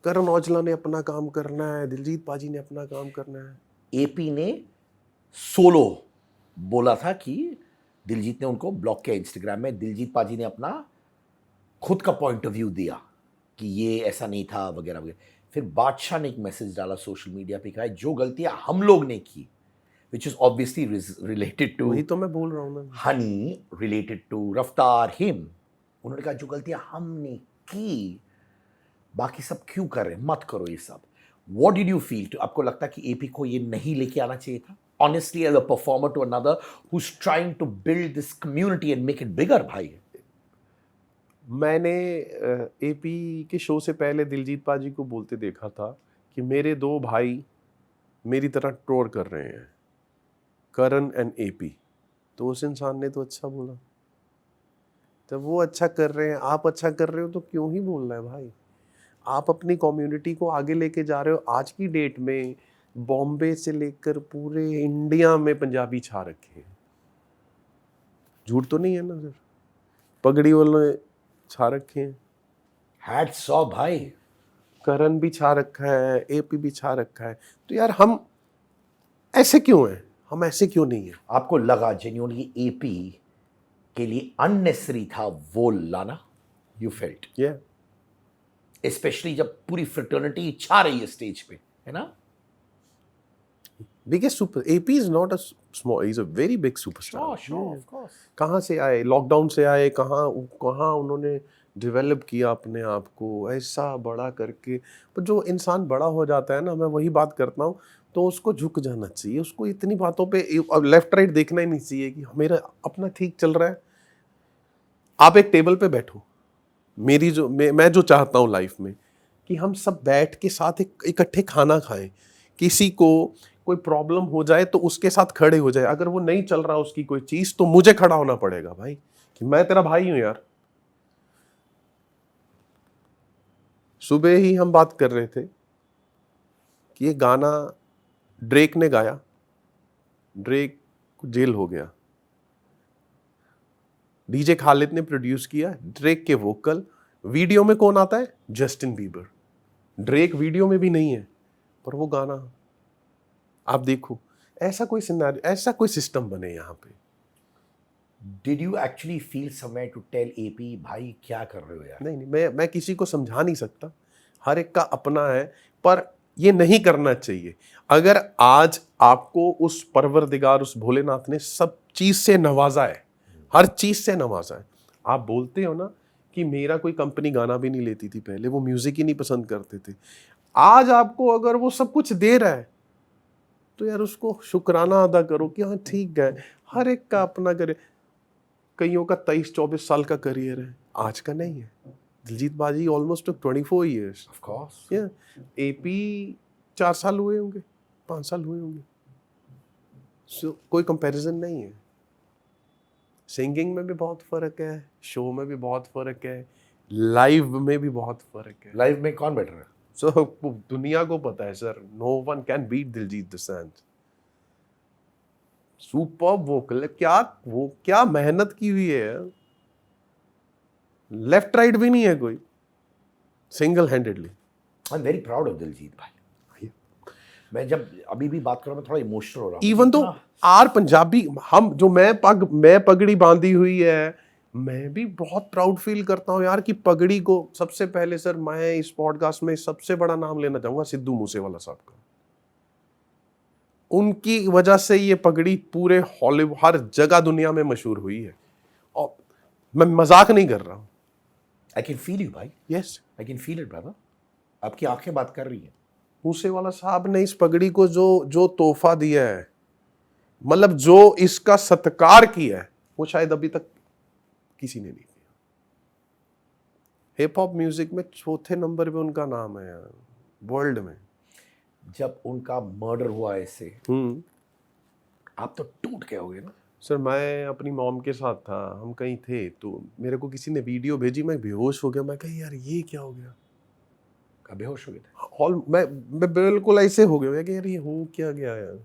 करण औजला ने अपना काम करना है, दिलजीत पाजी ने अपना काम करना है। एपी ने सोलो बोला था कि दिलजीत ने उनको ब्लॉक किया इंस्टाग्राम में, दिलजीत पाजी ने अपना खुद का पॉइंट ऑफ व्यू दिया कि ये ऐसा नहीं था वगैरह वगैरह। फिर बादशाह ने एक मैसेज डाला सोशल मीडिया पे, कहा जो गलतियां हम लोग ने की, which is obviously related to वही तो मैं बोल रहा हूँ ना। Honey, related to Raftaar, him. उन्होंने कहा जो गलतियां हमने की, बाकी सब क्यों कर रहे हैं, मत करो ये सब। What did you feel? आपको लगता है कि एपी को ये नहीं लेके आना चाहिए था? Honestly as a performer to another who is trying to build this community and make it bigger. भाई मैंने एपी के शो से पहले दिलजीत पाजी को बोलते देखा था कि मेरे दो भाई मेरी तरह टूर कर रहे हैं, करण एंड एपी। तो उस इंसान ने तो अच्छा बोला। जब वो अच्छा कर रहे हैं, आप अच्छा कर रहे हो, तो क्यों ही बोलना है भाई। आप अपनी कम्युनिटी को आगे लेके जा रहे हो। आज की डेट में बॉम्बे से लेकर पूरे इंडिया में पंजाबी छा रखे हैं। झूठ तो नहीं है ना सर? पगड़ी वाले छा रखे हैं, हैट्स ऑफ भाई। करण भी छा रखा है, एपी भी छा रखा है। तो यार हम ऐसे क्यों हैं? हम ऐसे क्यों नहीं है? आपको लगा जेन्युइनली एपी के लिए अननेसेसरी था वो लाना? यू फेल्ट, ये स्पेशली जब पूरी फ्रेटर्निटी छा रही है स्टेज पे, है ना? Biggest super AP is not a small, is a very big superstar. Of course. कहाँ से आए? लॉकडाउन से आए। कहाँ कहाँ उन्होंने डेवलप किया अपने आप को ऐसा बड़ा करके। पर जो इंसान बड़ा हो जाता है ना, मैं वही बात करता हूँ, तो उसको झुक जाना चाहिए। उसको इतनी बातों पे अब लेफ्ट राइट देखना ही नहीं चाहिए कि मेरा अपना ठीक चल रहा है। आप एक टेबल पे बैठो, मैं जो चाहता हूँ लाइफ में कि हम सब बैठ के साथ इकट्ठे खाना खाएं। किसी को कोई प्रॉब्लम हो जाए तो उसके साथ खड़े हो जाए। अगर वो नहीं चल रहा उसकी कोई चीज, तो मुझे खड़ा होना पड़ेगा भाई, कि मैं तेरा भाई हूं यार। सुबह ही हम बात कर रहे थे कि ये गाना ड्रेक ने गाया, ड्रेक को जेल हो गया। डीजे खालिद ने प्रोड्यूस किया, ड्रेक के वोकल। वीडियो में कौन आता है? Justin Bieber. ड्रेक वीडियो में भी नहीं है, पर वो गाना आप देखो। ऐसा कोई सिनेरियो, ऐसा कोई सिस्टम बने यहाँ पे। Did you actually feel somewhere to tell AP भाई क्या कर रहे हो यार? नहीं, मैं किसी को समझा नहीं सकता, हर एक का अपना है, पर ये नहीं करना चाहिए। अगर आज आपको उस परवरदिगार, उस भोलेनाथ ने सब चीज से नवाजा है, हर चीज से नवाजा है। आप बोलते हो ना कि मेरा कोई कंपनी गाना भी नहीं लेती थी पहले, वो म्यूजिक ही नहीं पसंद करते थे। आज आपको अगर वो सब कुछ दे रहा है, तो यार उसको शुक्राना अदा करो कि हाँ ठीक है। हर एक का अपना करे। कईयों का 23-24 साल का करियर है, आज का नहीं है। दिलजीत बाजी almost 24 years. Of course. AP 4 साल हुए होंगे, 5 साल हुए होंगे। कोई कंपैरिजन नहीं है। सिंगिंग में भी बहुत फर्क है, शो में भी बहुत फर्क है, लाइव में भी बहुत फर्क है। लाइव में कौन बैठ रहा है? सो दुनिया को पता है sir, no one can beat Diljit Dosanjh. Super vocal, क्या मेहनत की हुई है। लेफ्ट राइट भी नहीं है कोई, single handedly. I am very proud of Diljit भाई। मैं जब अभी भी बात कर रहा हूँ, मैं थोड़ा इमोशनल हो रहा हूँ। इवन तो आर पंजाबी, हम जो मैं पगड़ी बांधी हुई है, मैं भी बहुत प्राउड फील करता हूँ यार कि पगड़ी को सबसे पहले सर, मैं इस पॉडकास्ट में सबसे बड़ा नाम लेना चाहूंगा सिद्धू मूसेवाला साहब का। उनकी वजह से ये पगड़ी पूरे हॉलीवुड, हर जगह दुनिया में मशहूर हुई है। और मैं मजाक नहीं कर रहा हूँ। आई कैन फील यू भाई। Yes, I can feel it brother. आपकी आंखें बात कर रही हैं। मूसेवाला साहब ने इस पगड़ी को जो तोहफा दिया है, मतलब जो इसका सत्कार किया है, वो शायद अभी तक किसी ने नहीं किया। हिप हॉप म्यूजिक में 4थे नंबर पे उनका नाम है यार, वर्ल्ड में। जब उनका मर्डर हुआ ऐसे, आप तो टूट गए होगे ना? सर मैं अपनी मॉम के साथ था, हम कहीं थे तो मेरे को किसी ने वीडियो भेजी, मैं बेहोश हो गया। मैं कहा यार ये क्या हो गया, कब बेहोश हो गए थे? और मैं बिल्कुल ऐसे हो गया कि यार ये हो क्या गया यार।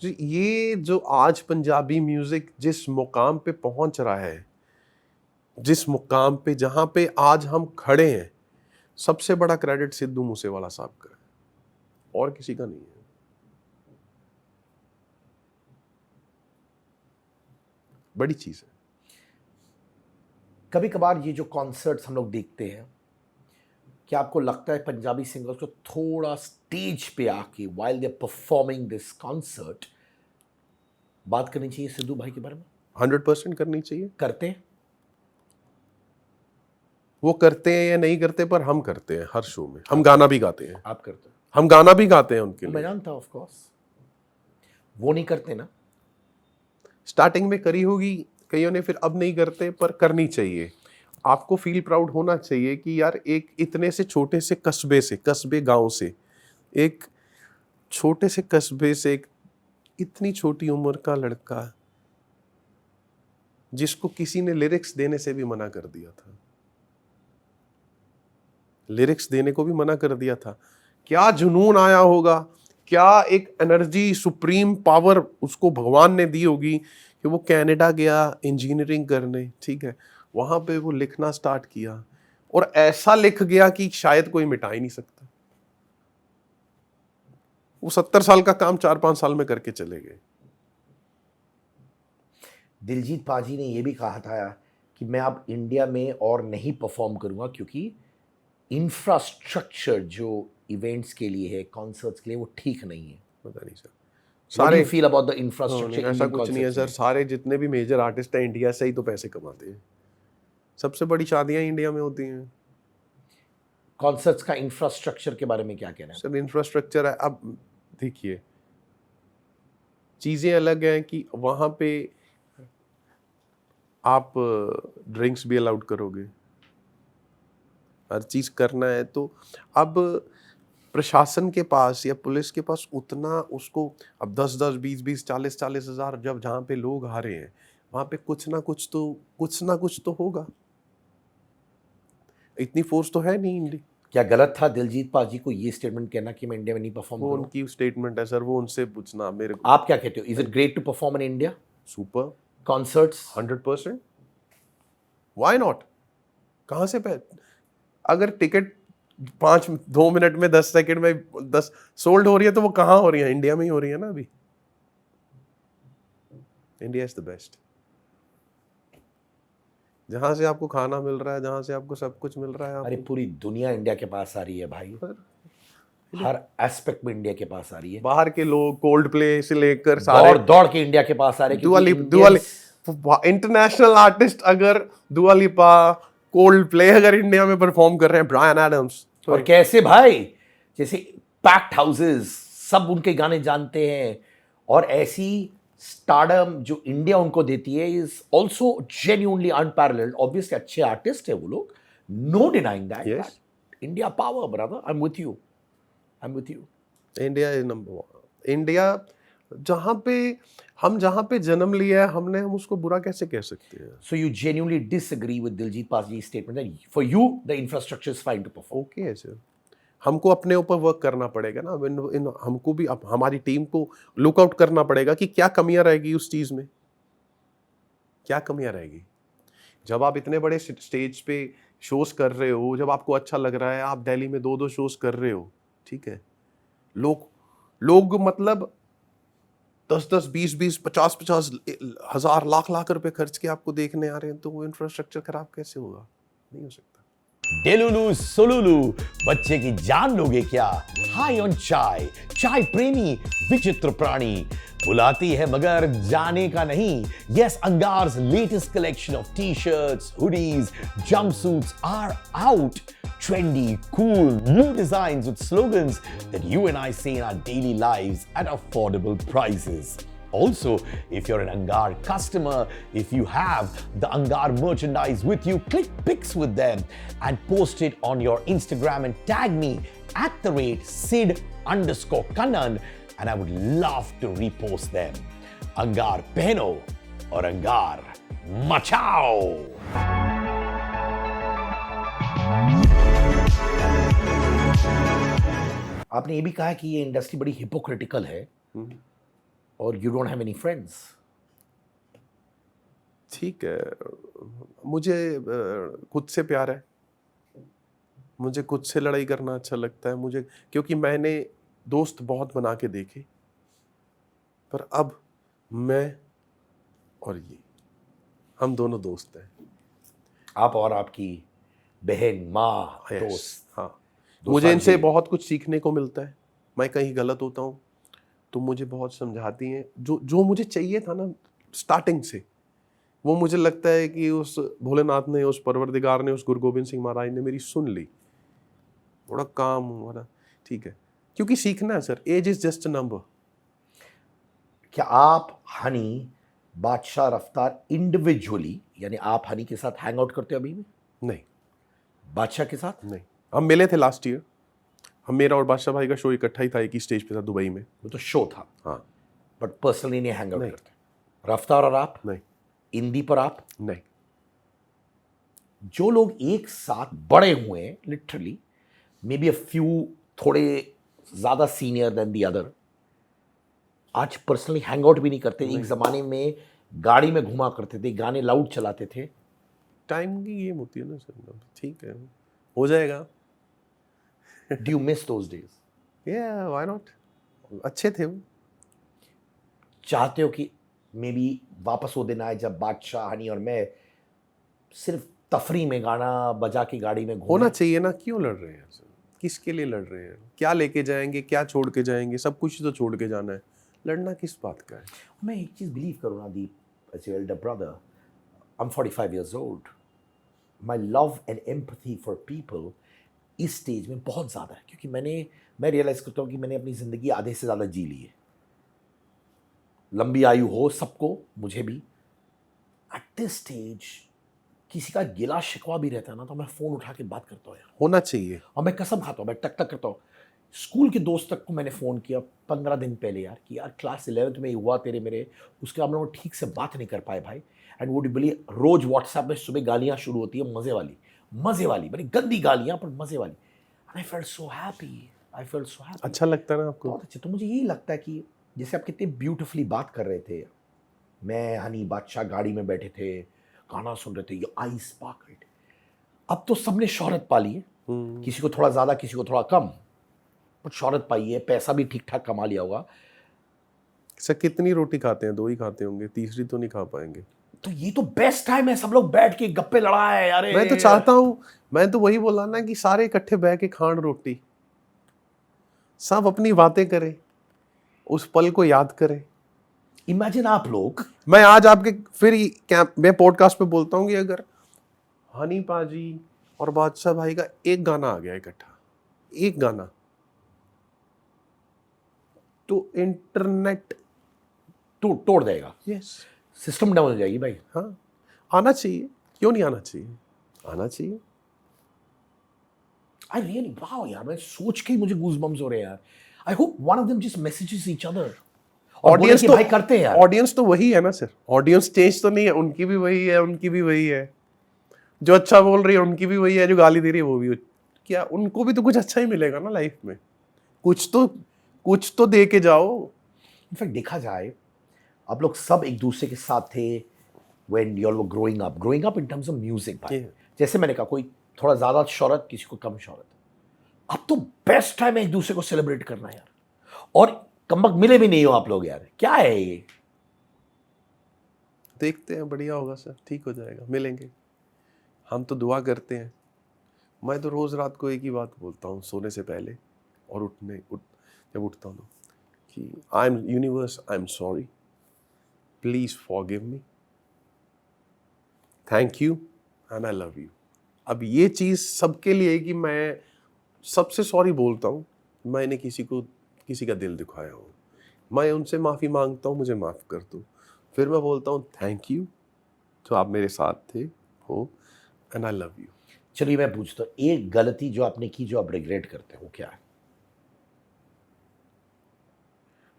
जी ये जो आज पंजाबी म्यूजिक जिस मुकाम पे पहुंच रहा है, जिस मुकाम पे जहां पे आज हम खड़े हैं, सबसे बड़ा क्रेडिट सिद्धू मूसेवाला साहब का है और किसी का नहीं है। बड़ी चीज है। कभी कभार ये जो कॉन्सर्ट्स हम लोग देखते हैं, क्या आपको लगता है पंजाबी सिंगर्स को थोड़ा स्टेज पे आके while they performing this concert बात करनी चाहिए सिद्धू भाई के बारे में? 100% करनी चाहिए। करते हैं? वो करते हैं या नहीं करते, पर हम करते हैं हर शो में। हम गाना भी गाते हैं, आप करते हैं? हम गाना भी गाते हैं उनके मैं लिए। जानता हूं, ऑफ कोर्स। वो नहीं करते ना? स्टार्टिंग में करी होगी कईयों ने, फिर अब नहीं करते, पर करनी चाहिए। आपको फील प्राउड होना चाहिए कि यार एक इतने से छोटे से कस्बे गांव से, एक छोटे से कस्बे से एक इतनी छोटी उम्र का लड़का जिसको किसी ने लिरिक्स देने से भी मना कर दिया था, लिरिक्स देने को भी मना कर दिया था। क्या जुनून आया होगा, क्या एक एनर्जी, सुप्रीम पावर उसको भगवान ने दी होगी कि वो कनाडा गया इंजीनियरिंग करने, ठीक है, वहां पे वो लिखना स्टार्ट किया और ऐसा लिख गया कि शायद कोई मिटा ही नहीं सकता। वो 70 साल का काम 4-5 साल में करके चले गए। दिलजीत पाजी ने यह भी कहा था कि मैं अब इंडिया में और नहीं परफॉर्म करूंगा क्योंकि इंफ्रास्ट्रक्चर जो इवेंट्स के लिए है, कॉन्सर्ट्स के लिए, वो ठीक नहीं है। पता नहीं सर, सारे फील अबाउट द इंफ्रास्ट्रक्चर? ऐसा कुछ नहीं है सर। सारे जितने भी मेजर आर्टिस्ट हैं इंडिया से ही तो पैसे कमाते हैं। सबसे बड़ी शादियां इंडिया में होती हैं। कॉन्सर्ट्स का इंफ्रास्ट्रक्चर के बारे में क्या कहना है? सर इंफ्रास्ट्रक्चर है, अब देखिए चीज़ें अलग हैं कि वहाँ पे आप ड्रिंक्स भी अलाउड करोगे, हर चीज़ करना है, तो अब प्रशासन के पास या पुलिस के पास उतना उसको, अब 10-10, 20-20, 40-40 हज़ार जब जहाँ पे लोग आ रहे हैं, वहाँ पे कुछ ना कुछ तो होगा। इतनी फोर्स तो है नहीं इंडिया। क्या गलत था दिलजीत पाजी को ये स्टेटमेंट कहना कि मैं इंडिया में नहीं परफॉर्म वो करूं? उनकी स्टेटमेंट है सर, वो उनसे पूछना मेरे को। आप क्या कहते हो? Is it great to perform in India super concerts? 100%। Why not? कहाँ से अगर टिकट 2 मिनट में 10 सेकंड में 10 सोल्ड हो रही है तो वो कहाँ हो रही है? इंडिया में ही हो रही है ना अभी। India is the best. जहां से आपको खाना मिल रहा है, जहां से आपको सब कुछ मिल रहा है। अरे पूरी दुनिया इंडिया के पास आ रही है भाई, हर एस्पेक्ट में इंडिया के पास आ रही है। बाहर के लोग कोल्ड प्ले से लेकर सारे दौड़ के इंडिया के पास आ रहे हैं। दुआ इंटरनेशनल आर्टिस्ट अगर दुआ लिपा, कोल्ड प्ले अगर इंडिया में परफॉर्म कर रहे हैं, ब्रायन एडम्स, और कैसे भाई, जैसे पैक्ड हाउसेस, सब उनके गाने जानते हैं। और ऐसी स्टारडम जो इंडिया उनको देती है is also genuinely unparalleled. Obviously अच्छे आर्टिस्ट है वो लोग, no denying that. India power brother, I am with you, I am with you. India is number 1। India जहाँ पे जन्म लिया है हमने, हम उसको बुरा कैसे कह सकते हैं? So you genuinely disagree with Diljit Paji's statement that for you the infrastructure is fine to perform? Okay है सर, हमको अपने ऊपर वर्क करना पड़ेगा ना। हमको भी हमारी टीम को लुक आउट करना पड़ेगा कि क्या कमियां रहेगी उस चीज़ में, क्या कमियां रहेगी। जब आप इतने बड़े स्टेज पे शोज कर रहे हो, जब आपको अच्छा लग रहा है, आप दिल्ली में 2-2 शोज कर रहे हो, ठीक है, लोग मतलब 10-10, 20-20, 50-50 हज़ार, लाख रुपए खर्च के आपको देखने आ रहे हैं, तो वो इंफ्रास्ट्रक्चर खराब कैसे होगा? नहीं हो सकता। डेलुलू सोलुलू, बच्चे की जान लोगे क्या? हाई ऑन चाय, चाय प्रेमी विचित्र प्राणी, बुलाती है मगर जाने का नहीं। Yes, Angar's latest collection of t-shirts, hoodies, jumpsuits are out. Trendy, cool, new designs with slogans that you and I say in our daily lives at affordable prices. Also, if you're an Angar customer, if you have the Angar merchandise with you, click pics with them and post it on your Instagram and tag me @SidAngar. @Kannan and I would love to repost them. अंगार पहनो और अंगार मचाओ. आपने ये भी कहा कि ये इंडस्ट्री बड़ी हिपोक्रिटिकल है और you don't have any friends. ठीक है, मुझे खुद से प्यार है, मुझे खुद से लड़ाई करना अच्छा लगता है मुझे, क्योंकि मैंने दोस्त बहुत बना के देखे, पर अब मैं और ये हम दोनों दोस्त हैं. आप और आपकी बहन, माँ, Yes, दोस्त. हाँ, दो मुझे साल इनसे जेल. बहुत कुछ सीखने को मिलता है. मैं कहीं गलत होता हूँ तो मुझे बहुत समझाती हैं, जो जो मुझे चाहिए था ना स्टार्टिंग से, वो मुझे लगता है कि उस भोलेनाथ ने, उस परवरदिगार ने, उस गुरु गोविंद सिंह महाराज ने मेरी सुन ली. बड़ा काम हमारा ठीक है, क्योंकि सीखना है sir. Age is just a number. क्या आप हनी, बादशाह, रफ्तार इंडिविजुअली, यानी आप हनी के साथ हैंग आउट करते हो अभी भी? नहीं बादशाह के साथ? नहीं, हम मिले थे लास्ट ईयर. हम, मेरा और बादशाह भाई का शो इकट्ठा ही था, एक ही स्टेज पे था दुबई में. वो तो शो था, हाँ. बट पर्सनली नहीं हैंग आउट नहीं. करते. रफ्तार और आप? नहीं. इंदी पर आप? नहीं. जो लोग एक साथ बड़े हुए हैं, literally may be a few थोड़े ज्यादा सीनियर देन दी अदर, आज पर्सनली हैंग आउट भी नहीं करते. एक जमाने में गाड़ी में घुमा करते थे, गाने लाउड चलाते थे. टाइम की गेम होती है ना सर. ठीक है, हो जाएगा. Do you miss those days? या व्हाई नॉट, अच्छे थे वो. चाहते हो कि मे बी वापस वो दिन आए जब बादशाह, हनी और मैं सिर्फ तफरी में गाना बजा के गाड़ी में घूमें? होना चाहिए ना. क्यों लड़ रहे हैं सर, किसके लिए लड़ रहे हैं, क्या लेके जाएंगे, क्या छोड़ के जाएंगे, सब कुछ तो छोड़ के जाना है. लड़ना किस बात का है. मैं एक चीज़ बिलीव करूँ ना Deep, as your elder brother, I am 45 years old. My love and empathy for people इस स्टेज में बहुत ज़्यादा है, क्योंकि मैं रियलाइज़ करता हूँ कि मैंने अपनी ज़िंदगी आधे से ज़्यादा जी ली है. लंबी आयु हो सबको, मुझे भी. एट दिस स्टेज किसी का गिला शिकवा भी रहता है ना, तो मैं फ़ोन उठा के बात करता हूँ यार. होना चाहिए. और मैं कसम खाता हूँ, मैं टक टक करता हूँ. स्कूल के दोस्त तक को मैंने फ़ोन किया 15 दिन पहले यार, कि यार क्लास 11th में हुआ तेरे मेरे, उसके बाद हम लोग ठीक से बात नहीं कर पाए भाई. एंड वुड बिली रोज व्हाट्सएप में सुबह गालियाँ शुरू होती है, मज़े वाली बड़ी गंदी गालियाँ, पर मज़े वाली. I felt so happy, I felt so happy. अच्छा लगता है ना आपको. बहुत अच्छे. तो मुझे यही लगता है कि जैसे आप कितने ब्यूटीफुली बात कर रहे थे, मैं, हनी, बादशाह गाड़ी में बैठे थे, गाना सुन रहे थे, ये आई स्पार्कल्ड. अब तो सबने शोहरत पा ली है, किसी को थोड़ा ज़्यादा, किसी को थोड़ा कम, बट शोहरत पाई है, पैसा भी ठीक ठाक कमा लिया होगा. सर कितनी रोटी खाते हैं, 2 ही खाते होंगे, तीसरी तो नहीं खा पाएंगे. तो ये तो बेस्ट टाइम है, सब लोग बैठ के गप्पे लड़ाए यार. मैं तो चाहता हूँ, मैं तो वही बोला ना कि सारे इकट्ठे बैठ के खांड रोटी, सब अपनी बातें करें, उस पल को याद करें. इमेजिन आप लोग, मैं मैं आज आपके फिर मैं पॉडकास्ट पे बोलता हूँ कि अगर हनी पाजी और बादशाह भाई का एक गाना आ गया इकट्ठा, एक गाना, तो इंटरनेट तोड़ देगा, यस, सिस्टम डाउन हो जाएगी भाई. हाँ, आना चाहिए. क्यों नहीं आना चाहिए, आना चाहिए. आई रियली वाओ यार, मैं सोच के ही मुझे गूज़बम्स हो रहे हैं यार. I hope one of them just messages each other. Audience तो भाई करते हैं यार. ऑडियंस तो वही है ना सर. ऑडियंस चेंज तो नहीं है, उनकी भी वही है, उनकी भी वही है. जो अच्छा बोल रही है उनकी भी वही है, जो गाली दे रही है वो भी. क्या उनको भी तो कुछ अच्छा ही मिलेगा ना लाइफ में. कुछ तो दे के जाओ. इनफैक्ट देखा जाए, आप लोग सब एक दूसरे के साथ थे when you all were growing up in terms of music भाई. Yeah. जैसे मैंने कहा, कोई थोड़ा ज़्यादा शोहरत, किसी को कम शोहरत. अब तो बेस्ट टाइम है एक दूसरे को सेलिब्रेट करना यार. और कमबख्त मिले भी नहीं हो आप लोग यार, क्या है ये? देखते हैं, बढ़िया होगा सर, ठीक हो जाएगा, मिलेंगे. हम तो दुआ करते हैं. मैं तो रोज़ रात को एक ही बात बोलता हूँ सोने से पहले और जब उठता हूँ, कि I am universe, I am sorry, please forgive me, thank you and I love you. अब ये चीज़ सबके लिए है कि मैं सबसे सॉरी बोलता हूँ. मैंने किसी का दिल दुखाया हो, मैं उनसे माफ़ी मांगता हूँ, मुझे माफ़ कर दो. फिर मैं बोलता हूँ थैंक यू, तो आप मेरे साथ थे हो, एंड आई लव यू. चलिए मैं पूछता हूँ, एक गलती जो आपने की जो आप रिग्रेट करते हो, क्या है?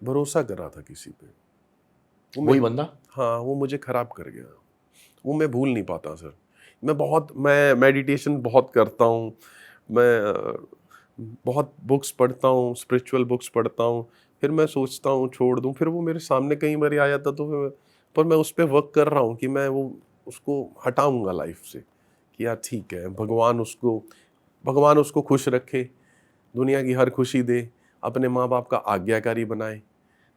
भरोसा कर रहा था किसी पे, वही बंदा। हाँ वो मुझे ख़राब कर गया। वो मैं भूल नहीं पाता सर। मैं मेडिटेशन बहुत करता हूँ, मैं बहुत बुक्स पढ़ता हूँ, स्पिरिचुअल बुक्स पढ़ता हूँ, फिर मैं सोचता हूँ छोड़ दूँ, फिर वो मेरे सामने कई बार आ जाता तो पर मैं उस पर वर्क कर रहा हूँ कि मैं वो उसको हटाऊँगा लाइफ से, कि यार ठीक है, भगवान उसको खुश रखे, दुनिया की हर खुशी दे, अपने माँ बाप का आज्ञाकारी बनाए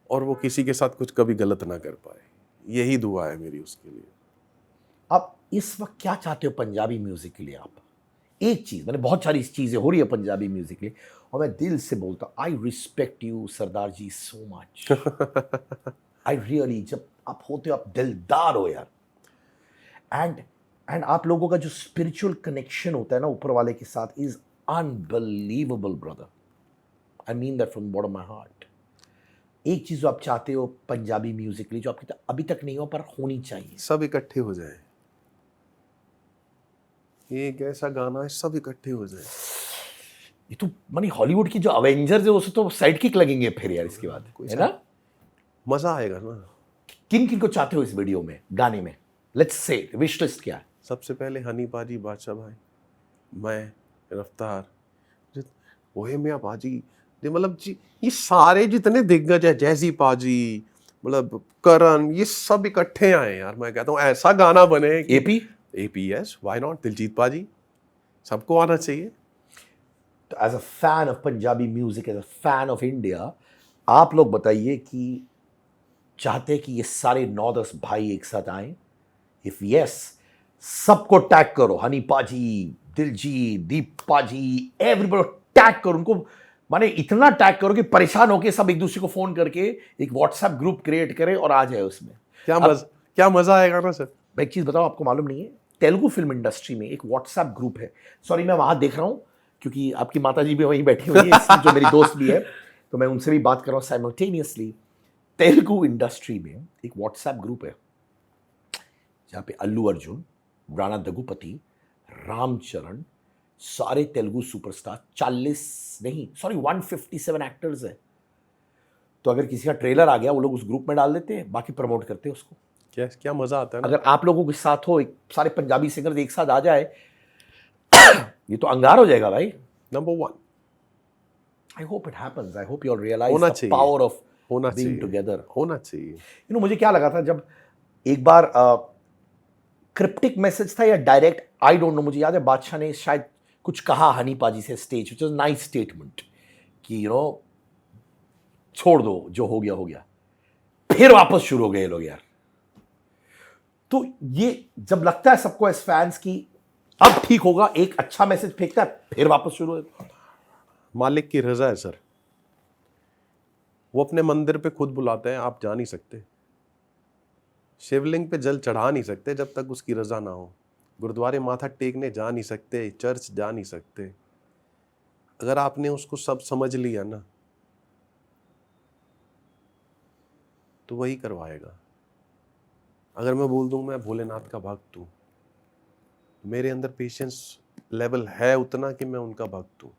और वो किसी के साथ कुछ कभी गलत ना कर पाए। यही दुआ है मेरी उसके लिए। आप इस वक्त क्या चाहते हो पंजाबी म्यूजिक के लिए? आप एक चीज, मैंने बहुत सारी चीजें हो रही है पंजाबी म्यूजिक के लिए, और मैं दिल से बोलता हूँ, I respect you Sardar ji so much. I really, जब आप होते हो, आप दिलदार हो यार। एंड आप लोगों का जो स्पिरिचुअल कनेक्शन होता है ना ऊपर वाले के साथ is unbelievable brother. I mean that from bottom my heart. एक चीज जो आप चाहते हो पंजाबी म्यूजिक के लिए, जो आपकी अभी तक नहीं हो पर होनी चाहिए। सब इकट्ठे हो जाए, ये एक ऐसा गाना है, सब इकट्ठे हो जाए। ये तो मानी हॉलीवुड की जो अवेंजर्स है उससे तो साइड किक लगेंगे फिर यार इसके बाद, है ना? मजा आएगा ना। किन किन को चाहते हो इस वीडियो में, गाने में? लेट्स से विश लिस्ट क्या है? सबसे पहले हनी पाजी, बादशाह भाई, मैं, रफ्तार, ओहे मियां पाजी, मतलब जी ये सारे जितने दिग्गज है, जैजी पाजी, मतलब करण, ये सब इकट्ठे आए यार। मैं कहता हूँ ऐसा गाना बने। AP APS, why not, Diljit paaji, सबको आना चाहिए। तो as a fan of Punjabi music, as a fan of India, आप लोग बताइए कि चाहते कि ये सारे 9-10 भाई एक साथ आए? इफ यस, सबको टैग करो, हनी पाजी, दिलजीत, दीप पाजी, एवरीबॉडी टैग करो उनको। माने इतना टैग करो कि परेशान होके सब एक दूसरे को फोन करके एक व्हाट्सएप ग्रुप क्रिएट करें और आ जाए उसमें। क्या मजा आएगा ना सर। मैं एक चीज बताऊं, आपको मालूम नहीं है, तेलुगु फिल्म इंडस्ट्री में एक व्हाट्सएप ग्रुप है। सॉरी मैं वहां देख रहा हूं क्योंकि आपकी माता जी भी वहीं बैठी हुई है, इसलिए, जो मेरी दोस्त भी है, तो मैं उनसे भी बात कर रहा हूं साइमल्टेनियसली। तेलुगु इंडस्ट्री में एक व्हाट्सएप ग्रुप है जहां पे अल्लू अर्जुन, राणा दगुपति, रामचरण, सारे तेलुगु सुपरस्टार, 157 एक्टर्स है। तो अगर किसी का ट्रेलर आ गया वो लोग उस ग्रुप में डाल देते हैं, बाकी प्रमोट करते हैं उसको। क्या मजा आता है ना। अगर आप लोगों के साथ हो, सारे पंजाबी सिंगर्स एक साथ आ जाए, ये तो अंगार हो जाएगा भाई। Number 1। I hope it happens. I hope you all realise होना द चाहिए। पावर ऑफ होना बीइंग चाहिए। टुगेदर। होना चाहिए। यू नो, मुझे क्या लगा था जब एक बार क्रिप्टिक मैसेज था या डायरेक्ट, आई डोंट नो, मुझे याद है बादशाह ने शायद कुछ कहा हनी पाजी से stage, which was nice statement कि यू नो छोड़ दो, जो हो गया हो गया। फिर वापस शुरू हो गए लोग यार। तो ये जब लगता है सबको एज फैंस की अब ठीक होगा, एक अच्छा मैसेज फेंकता है, फिर वापस शुरू हो। मालिक की रजा है सर, वो अपने मंदिर पे खुद बुलाते हैं, आप जा नहीं सकते। शिवलिंग पे जल चढ़ा नहीं सकते जब तक उसकी रजा ना हो। गुरुद्वारे माथा टेकने जा नहीं सकते, चर्च जा नहीं सकते। अगर आपने उसको सब समझ लिया ना तो वही करवाएगा। अगर मैं बोल दूं मैं भोलेनाथ का भक्त हूं, मेरे अंदर पेशेंस लेवल है उतना कि मैं उनका भक्त हूं।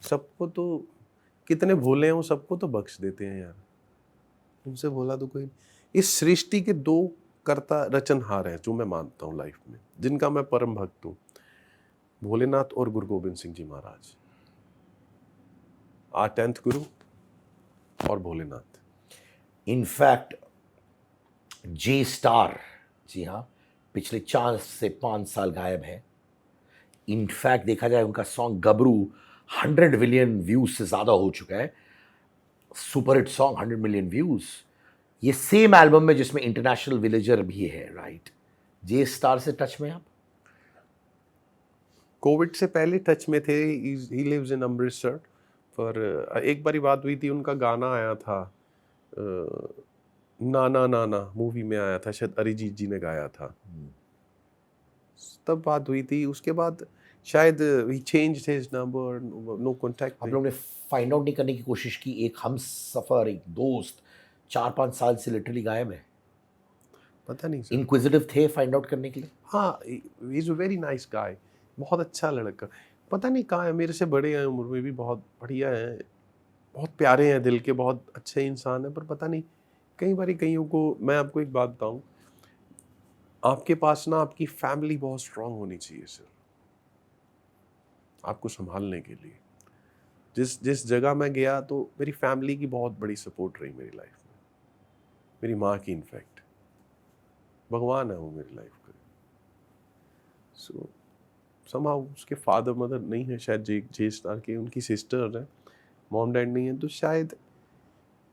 सबको तो, कितने भोले हैं वो सबको तो बख्श देते हैं यार, उनसे भोला तो कोई। इस सृष्टि के 2 कर्ता रचनहार हैं जो मैं मानता हूं लाइफ में, जिनका मैं परम भक्त हूं, भोलेनाथ और गुरु गोविंद सिंह जी महाराज, our 10th गुरु और भोलेनाथ। इनफैक्ट जे स्टार, जी हाँ, पिछले 4 से 5 साल गायब है। इनफैक्ट देखा जाए उनका सॉन्ग गबरू 100 मिलियन व्यूज से ज्यादा हो चुका है। Super hit song, 100 million views. ये सेम एल्बम में जिसमें इंटरनेशनल विलेजर भी है, राइट? जे स्टार से टच में आप? कोविड से पहले टच में थे। He lives in Amritsar. पर एक बारी बात हुई थी, उनका गाना आया था नाना नाना, मूवी में आया था, शायद अरिजीत जी ने गाया था, तब बात हुई थी। उसके बाद शायद ही changed his number, no contact. आप लोगों ने फाइंड आउट नहीं करने की कोशिश की? एक हम सफर, एक दोस्त 4-5 साल से लिटरली गायब है। पता नहीं सर। इंक्विजिटिव थे फाइंड आउट करने के लिए? हाँ, ही is a very nice guy, बहुत अच्छा लड़का। पता नहीं कहाँ है, मेरे से बड़े हैं उम्र में भी, बहुत बढ़िया हैं, बहुत प्यारे हैं दिल के, बहुत अच्छे इंसान हैं, पर पता नहीं कई बार कईयों को, मैं आपको एक बात बताऊं, आपके पास ना आपकी फैमिली बहुत स्ट्रांग होनी चाहिए सर, आपको संभालने के लिए। जिस जगह मैं गया तो मेरी फैमिली की बहुत बड़ी सपोर्ट रही मेरी लाइफ में, मेरी माँ की, इनफैक्ट भगवान है वो मेरी लाइफ का। सो समहाउ उसके फादर मदर नहीं है शायद, जे स्टार के, उनकी सिस्टर है, मॉम डैड नहीं है, तो शायद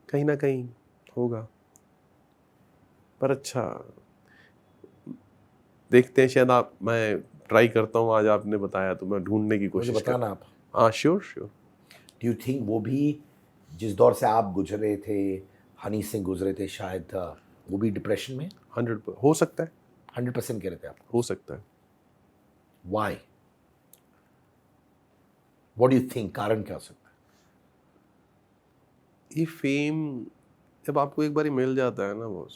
कहीं ना कहीं होगा। पर अच्छा देखते हैं, शायद आप, मैं ट्राई करता हूँ, आज आपने बताया तो मैं ढूंढने की मुझे कोशिश बताना आप। हाँ sure sure. Do you think वो भी जिस दौर से आप गुजरे थे, हनी सिंह गुजरे थे, शायद वो भी डिप्रेशन में? 100 हो सकता है, 100% कह रहे थे आप? हो सकता है। Why? What do you think, कारण क्या हो सकता है? ये फेम जब आपको एक बार मिल जाता है ना, वो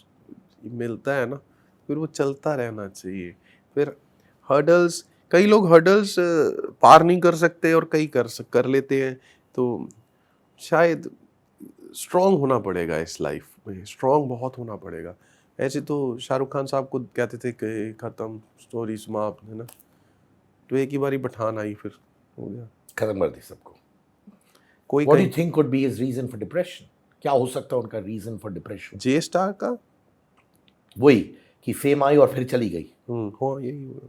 मिलता है ना, फिर वो चलता रहना चाहिए। फिर हर्डल्स, कई लोग हर्डल्स पार नहीं कर सकते और कई कर लेते हैं, तो शायद स्ट्रांग होना पड़ेगा इस लाइफ में, स्ट्रांग बहुत होना पड़ेगा। ऐसे तो शाहरुख खान साहब को कहते थे कि खत्म, स्टोरी समाप्त, है ना, तो एक ही बारी पठान आई, फिर हो गया, खत्म कर दी सबको। कोई what do you think could be his reason for depression? क्या हो सकता है उनका reason for depression? J star का वही कि फेम आई और फिर चली गई। हो, यही हुआ।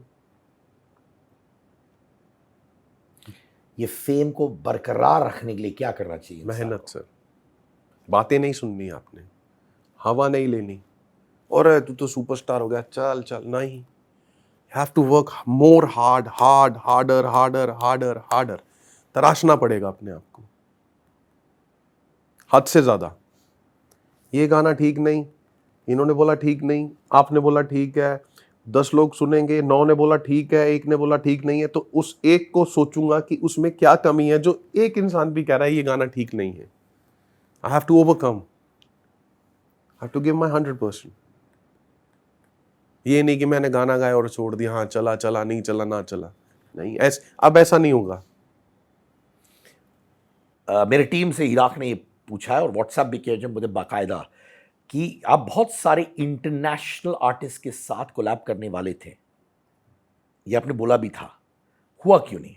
ये फेम को बरकरार रखने के लिए क्या करना चाहिए इंसान मेहनत को? सर, बातें नहीं सुननी आपने, हवा नहीं लेनी, और तू तो सुपरस्टार हो गया, चल चल, नहीं, have to work more hard, harder harder harder harder, तराशना पड़ेगा अपने आप को हद से ज्यादा। ये गाना ठीक नहीं, इन्होंने बोला ठीक नहीं, आपने बोला ठीक है, 10 लोग सुनेंगे, 9 ने बोला ठीक है, 1 ने बोला ठीक नहीं है, तो उस एक को सोचूंगा कि उसमें क्या कमी है जो एक इंसान भी कह रहा है ये गाना ठीक नहीं है। I have to overcome, I have to give my 100%। ये नहीं कि मैंने गाना गाया और छोड़ दिया, हाँ चला चला, नहीं चला ना चला, नहीं, अब ऐसा नहीं होगा। मेरे टीम से इराक ने ये पूछा है और व्हाट्सएप भी किया जब मुझे बाकायदा, कि आप बहुत सारे इंटरनेशनल आर्टिस्ट के साथ कोलैब करने वाले थे, ये आपने बोला भी था, हुआ क्यों नहीं?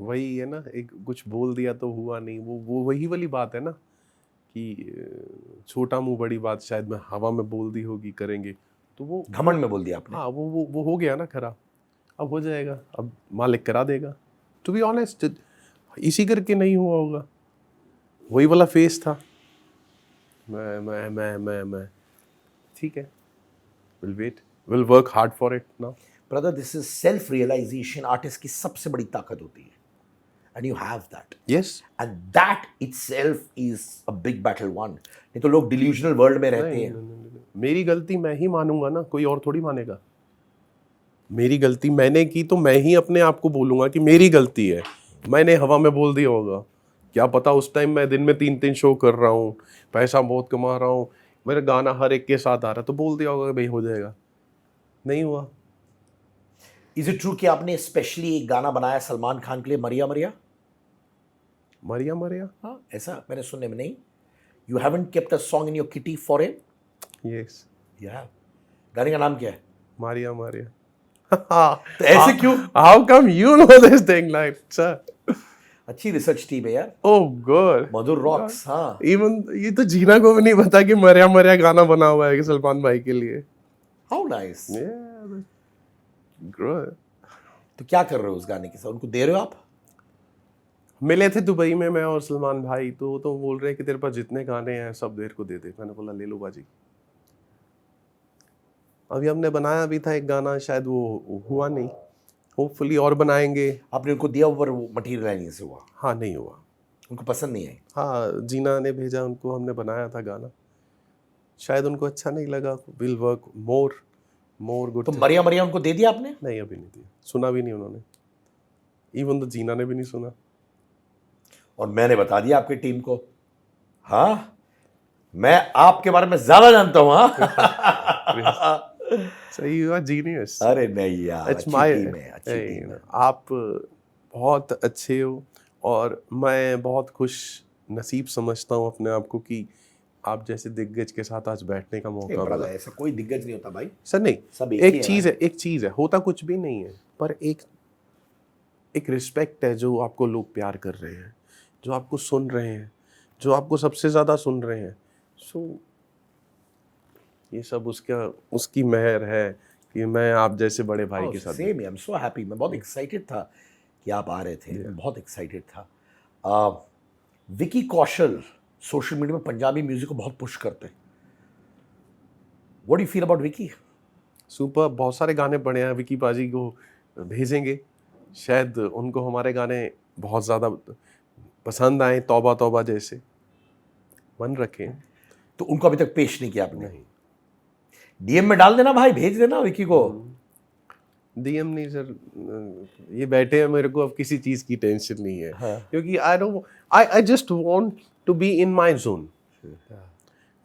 वही है ना, एक कुछ बोल दिया तो हुआ नहीं, वो वही वाली बात है ना कि छोटा मुंह बड़ी बात, शायद मैं हवा में बोल दी होगी करेंगे, तो वो घमंड में बोल दिया आपने। हाँ, वो हो गया ना खराब, अब हो जाएगा, अब मालिक करा देगा। टू बी ऑनेस्ट, इसी करके नहीं हुआ होगा, वही वाला फेस था, मैं ठीक है, will wait, will work hard for it now. Brother, this is self realisation artist की सबसे बड़ी ताकत होती है, and you have that, yes, and that itself is a big battle one. नहीं तो लोग डिल्यूजनल वर्ल्ड में रहते हैं। मेरी गलती मैं ही मानूंगा ना, कोई और थोड़ी मानेगा। मेरी गलती मैंने की तो मैं ही अपने आप को बोलूंगा कि मेरी गलती है, मैंने हवा में बोल दिया होगा, क्या पता उस टाइम मैं दिन में 3-3 शो कर रहा हूँ, पैसा बहुत कमा रहा हूँ, मेरा गाना हर एक के साथ आ रहा है, तो बोल दिया होगा कि भाई हो जाएगा, नहीं हुआ। इज इट ट्रू कि आपने स्पेशली एक गाना बनाया सलमान खान के लिए, मरिया मरिया? मरिया मरिया, हाँ, ऐसा मैंने सुनने में नहीं। You haven't kept a song in your kitty for him? Yes, you have. गाने का नाम क्या है? मारिया मारिया। तो ऐसे क्यों? How come you know this thing like sir? अच्छी रिसर्च टीम है यार। ओह गुड, मधुर रॉक्स। हाँ, इवन ये तो जीना को भी नहीं पता कि मरिया मरिया गाना बना हुआ है कि सलमान भाई के लिए। How nice. गुड। तो क्या कर रहे हो उस गाने के साथ? उनको दे रहे हो आप? मिले थे दुबई में मैं और सलमान भाई, तो बोल रहे हैं कि तेरे पास जितने गाने हैं सब देर को दे दे। मैंने बोला ले लो बाजी। अभी हमने बनाया भी था एक गाना, शायद वो हुआ नहीं, होपफुली और बनाएंगे। आपने उनको दिया पर वो मटेरियल नहीं से हुआ? हाँ, नहीं हुआ, उनको पसंद नहीं आई? हाँ, जीना ने भेजा उनको, हमने बनाया था गाना, शायद उनको अच्छा नहीं लगा। Will work more good. तो मरिया मरिया उनको दे दिया आपने? नहीं, अभी नहीं दिया, सुना भी नहीं उन्होंने, इवन तो जीना ने भी नहीं सुना। और मैंने बता दिया आपकी टीम को। हाँ, मैं आपके बारे में ज्यादा जानता हूँ। हाँ। सही हुआ, जीनियस। अरे नहीं यार, इट्स अच्छी माय टीम है, अच्छी टीम है। आप बहुत अच्छे हो और मैं बहुत खुश नसीब समझता हूँ अपने आप को कि आप जैसे दिग्गज के साथ आज बैठने का ए, मौका बड़ा मिला। ऐसा कोई दिग्गज नहीं होता भाई, सर नहीं, सब एक ही एक है चीज भाई। है, एक चीज है, होता कुछ भी नहीं है, पर एक रिस्पेक्ट है जो आपको लोग प्यार कर रहे हैं, जो आपको सुन रहे हैं, जो आपको सबसे ज्यादा सुन रहे हैं। सो ये सब उसकी मेहर है कि मैं आप जैसे बड़े भाई के साथ same, I am so happy. मैं बहुत एक्साइटेड था कि आप आ रहे थे, मैं बहुत एक्साइटेड था। विकी कौशल सोशल मीडिया में पंजाबी म्यूजिक को बहुत पुश करते हैं। What do you feel about Vicky? Super, बहुत सारे गाने पड़े हैं, विकी पाजी को भेजेंगे, शायद उनको हमारे गाने बहुत ज़्यादा पसंद आए, तौबा तौबा जैसे मन रखें। तो उनको अभी तक पेश नहीं किया आपने? नहीं, डीएम में डाल देना भाई, भेज देना विकी को। डीएम नहीं सर, ये बैठे हैं, मेरे को अब किसी चीज़ की टेंशन नहीं है। हाँ। क्योंकि I just want to be in my zone.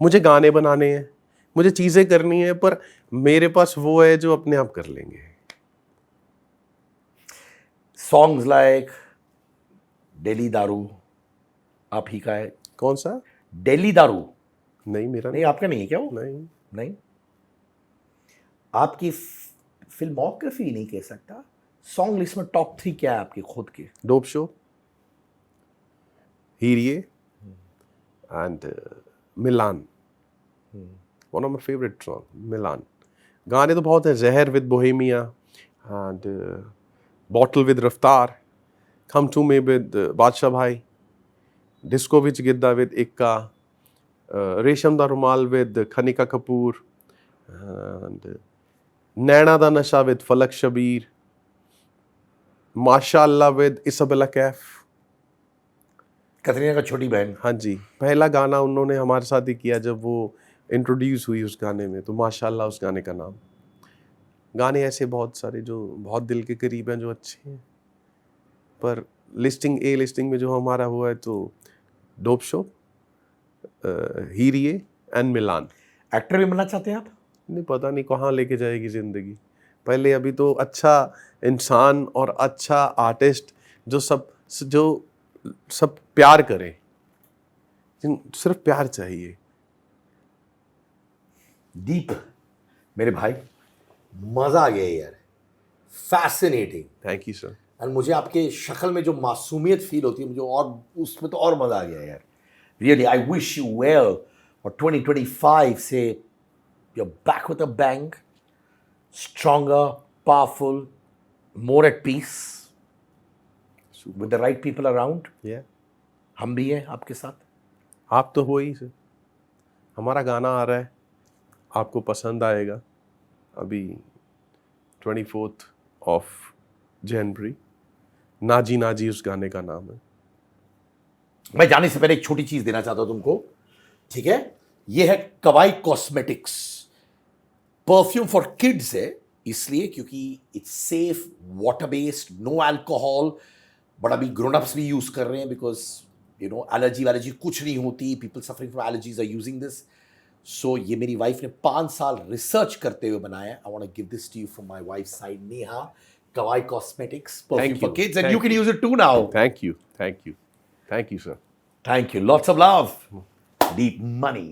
मुझे गाने बनाने हैं, मुझे चीज़ें करनी है, पर मेरे पास वो है जो अपने आप कर लेंगे। सॉन्ग्स लाइक दिल्ली दारू आप ही का है? कौन सा? दिल्ली दारू नहीं, मेरा नहीं, आपका नहीं है क्या वो? नहीं। नहीं, आपकी फिल्मोग्राफी नहीं कह सकता, सॉन्ग लिस्ट में टॉप 3 क्या है आपके खुद के? Dope show, Heeriye and Milan. One of my favourite song Milan. गाने तो बहुत हैं, Zehar with Bohemia and bottle with Raftaar, come to me with बादशाह भाई, डिस्को विच गिद्दा विद इक्का, रेशम दा रुमाल विद खनिका कपूर, एंड नैना दा नशा विद फलक शबीर, माशाअल्लाह विद इसabella कैफ। कतरीना का छोटी बहन। हाँ जी, पहला गाना उन्होंने हमारे साथ ही किया जब वो इंट्रोड्यूस हुई उस गाने में, तो माशाअल्लाह उस गाने का नाम। गाने ऐसे बहुत सारे जो बहुत दिल के करीब हैं, जो अच्छे हैं, पर लिस्टिंग में जो हमारा हुआ है तो dope show, Heeriye and Milan. Actor भी बनना चाहते हैं आप? नहीं, पता नहीं कहाँ लेके जाएगी ज़िंदगी। पहले अभी तो अच्छा इंसान और अच्छा आर्टिस्ट जो सब प्यार करे, सिर्फ प्यार चाहिए। दीप मेरे भाई, मजा आ गया यार, फैसिनेटिंग। Thank you sir. और मुझे आपके शक्ल में जो मासूमियत फील होती है, मुझे और उसमें तो और मजा आ गया यार। Really I wish you well, और 2025 से you're back with a bang, stronger, powerful, more at peace, with the right people around. Yeah. हम भी हैं आपके साथ। आप तो हो ही सर। हमारा गाना आ रहा है, आपको पसंद आएगा। अभी 24 ऑफ जनवरी, नाजी नाजी उस गाने का नाम है। मैं जाने से पहले एक छोटी चीज देना चाहता हूं तुमको, ठीक है? ये है Kawaii cosmetics perfume for kids है, इसलिए क्योंकि it's safe, water based, no alcohol, but अभी ग्रोन अप्स भी यूज कर रहे हैं बिकॉज यू नो एलर्जी कुछ नहीं होती। People suffering from allergies are using this. So ये मेरी वाइफ ने 5 साल रिसर्च करते हुए बनाया। I want to give this to you from my wife side, Neha. Kawaii cosmetics perfume for kids, and you can use it too now. Thank you sir. Thank you. Lots of love. Deep money.